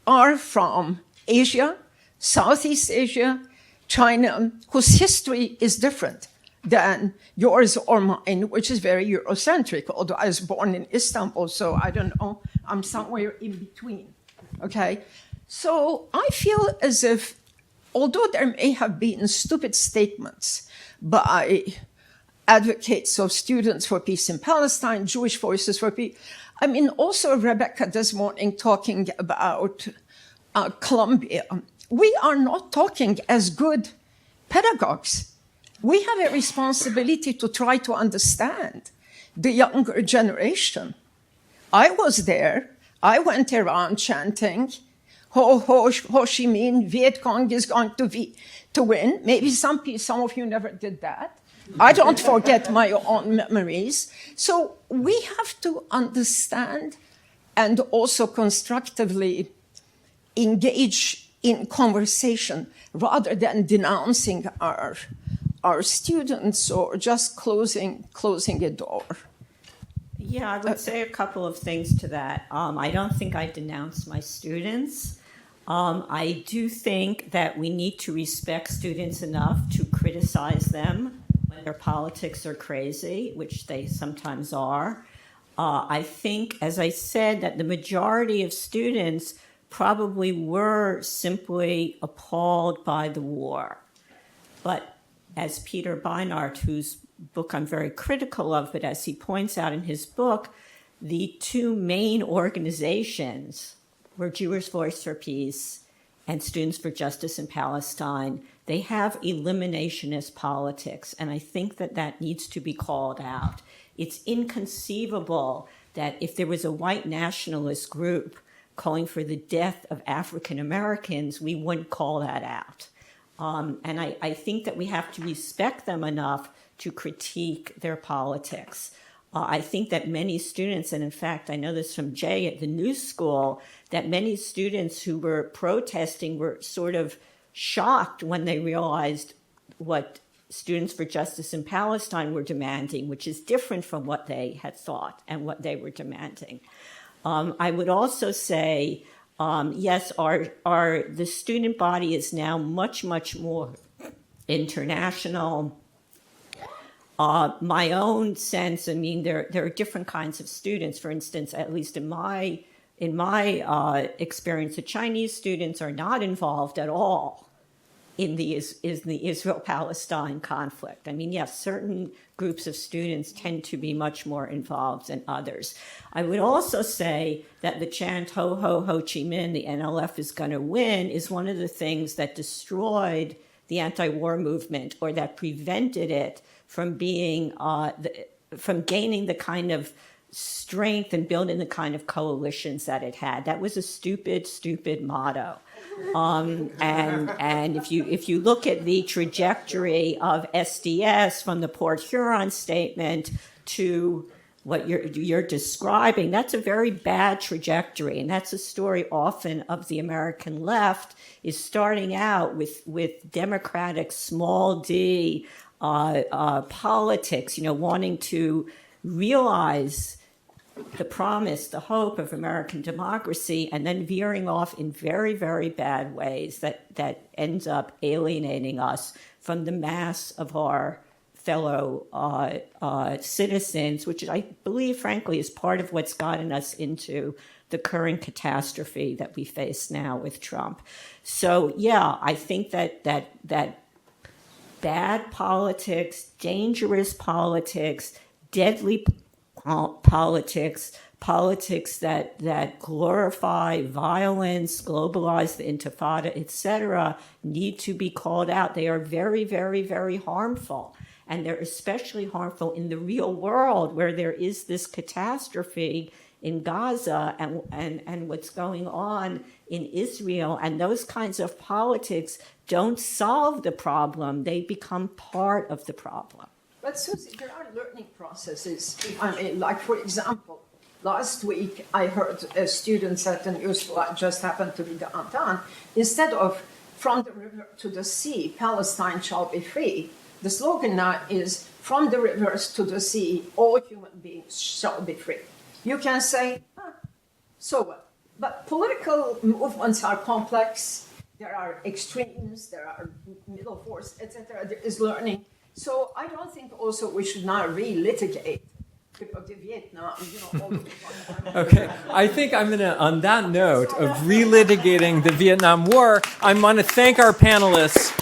[SPEAKER 11] are from Asia, Southeast Asia, China, whose history is different than yours or mine, which is very Eurocentric, although I was born in Istanbul, so I don't know, I'm somewhere in between, okay? So I feel as if, although there may have been stupid statements by advocates of Students for Peace in Palestine, Jewish Voices for Peace, I mean, also Rebecca this morning talking about Colombia. We are not talking as good pedagogues. We have a responsibility to try to understand the younger generation. I was there. I went around chanting, Ho, ho, Ho Chi Minh, Viet Cong is going to win. Maybe some of you never did that. I don't forget my own memories. So we have to understand and also constructively engage in conversation rather than denouncing our students or just closing a door.
[SPEAKER 4] Yeah, I would say a couple of things to that. I don't think I denounce my students. I do think that we need to respect students enough to criticize them when their politics are crazy, which they sometimes are. I think, as I said, that the majority of students probably were simply appalled by the war. But as Peter Beinart, whose book I'm very critical of, but as he points out in his book, the two main organizations were Jewish Voice for Peace and Students for Justice in Palestine. They have eliminationist politics, and I think that that needs to be called out. It's inconceivable that if there was a white nationalist group calling for the death of African Americans, we wouldn't call that out. And I think that we have to respect them enough to critique their politics. I think that many students, and in fact, I know this from Jay at the New School, that many students who were protesting were sort of shocked when they realized what Students for Justice in Palestine were demanding, which is different from what they had thought and what they were demanding. I would also say, yes, the student body is now much, much more international. My own sense, I mean, there are different kinds of students. For instance, at least in my experience, the Chinese students are not involved at all in the Israel-Palestine conflict. I mean, yes, certain groups of students tend to be much more involved than others. I would also say that the chant "Ho, ho, Ho Chi Minh," the NLF is going to win, is one of the things that destroyed the anti-war movement, or that prevented it from being, from gaining the kind of strength and building the kind of coalitions that it had. That was a stupid, stupid motto. And if you look at the trajectory of SDS from the Port Huron statement to what you're describing, that's a very bad trajectory. And that's a story often of the American left, is starting out with democratic small d politics, wanting to realize the promise, the hope of American democracy, and then veering off in very, very bad ways that ends up alienating us from the mass of our fellow citizens, which I believe, frankly, is part of what's gotten us into the current catastrophe that we face now with Trump. So, yeah, I think that bad politics, dangerous politics, deadly politics that glorify violence, globalize the intifada, etc., need to be called out. They are very, very, very harmful. And they're especially harmful in the real world, where there is this catastrophe in Gaza and what's going on in Israel. And those kinds of politics don't solve the problem. They become part of the problem.
[SPEAKER 11] But Susie, there are learning processes. I mean, like, for example, last week I heard students at the New School, I just happened to be downtown, instead of "From the river to the sea, Palestine shall be free," the slogan now is "From the rivers to the sea, all human beings shall be free." You can say, so what? But political movements are complex. There are extremes, there are middle force, etc. There is learning. So I don't think also we should now relitigate the Vietnam, all the
[SPEAKER 1] Okay, I think I'm going to, on that note of relitigating the Vietnam War, I'm going to thank our panelists.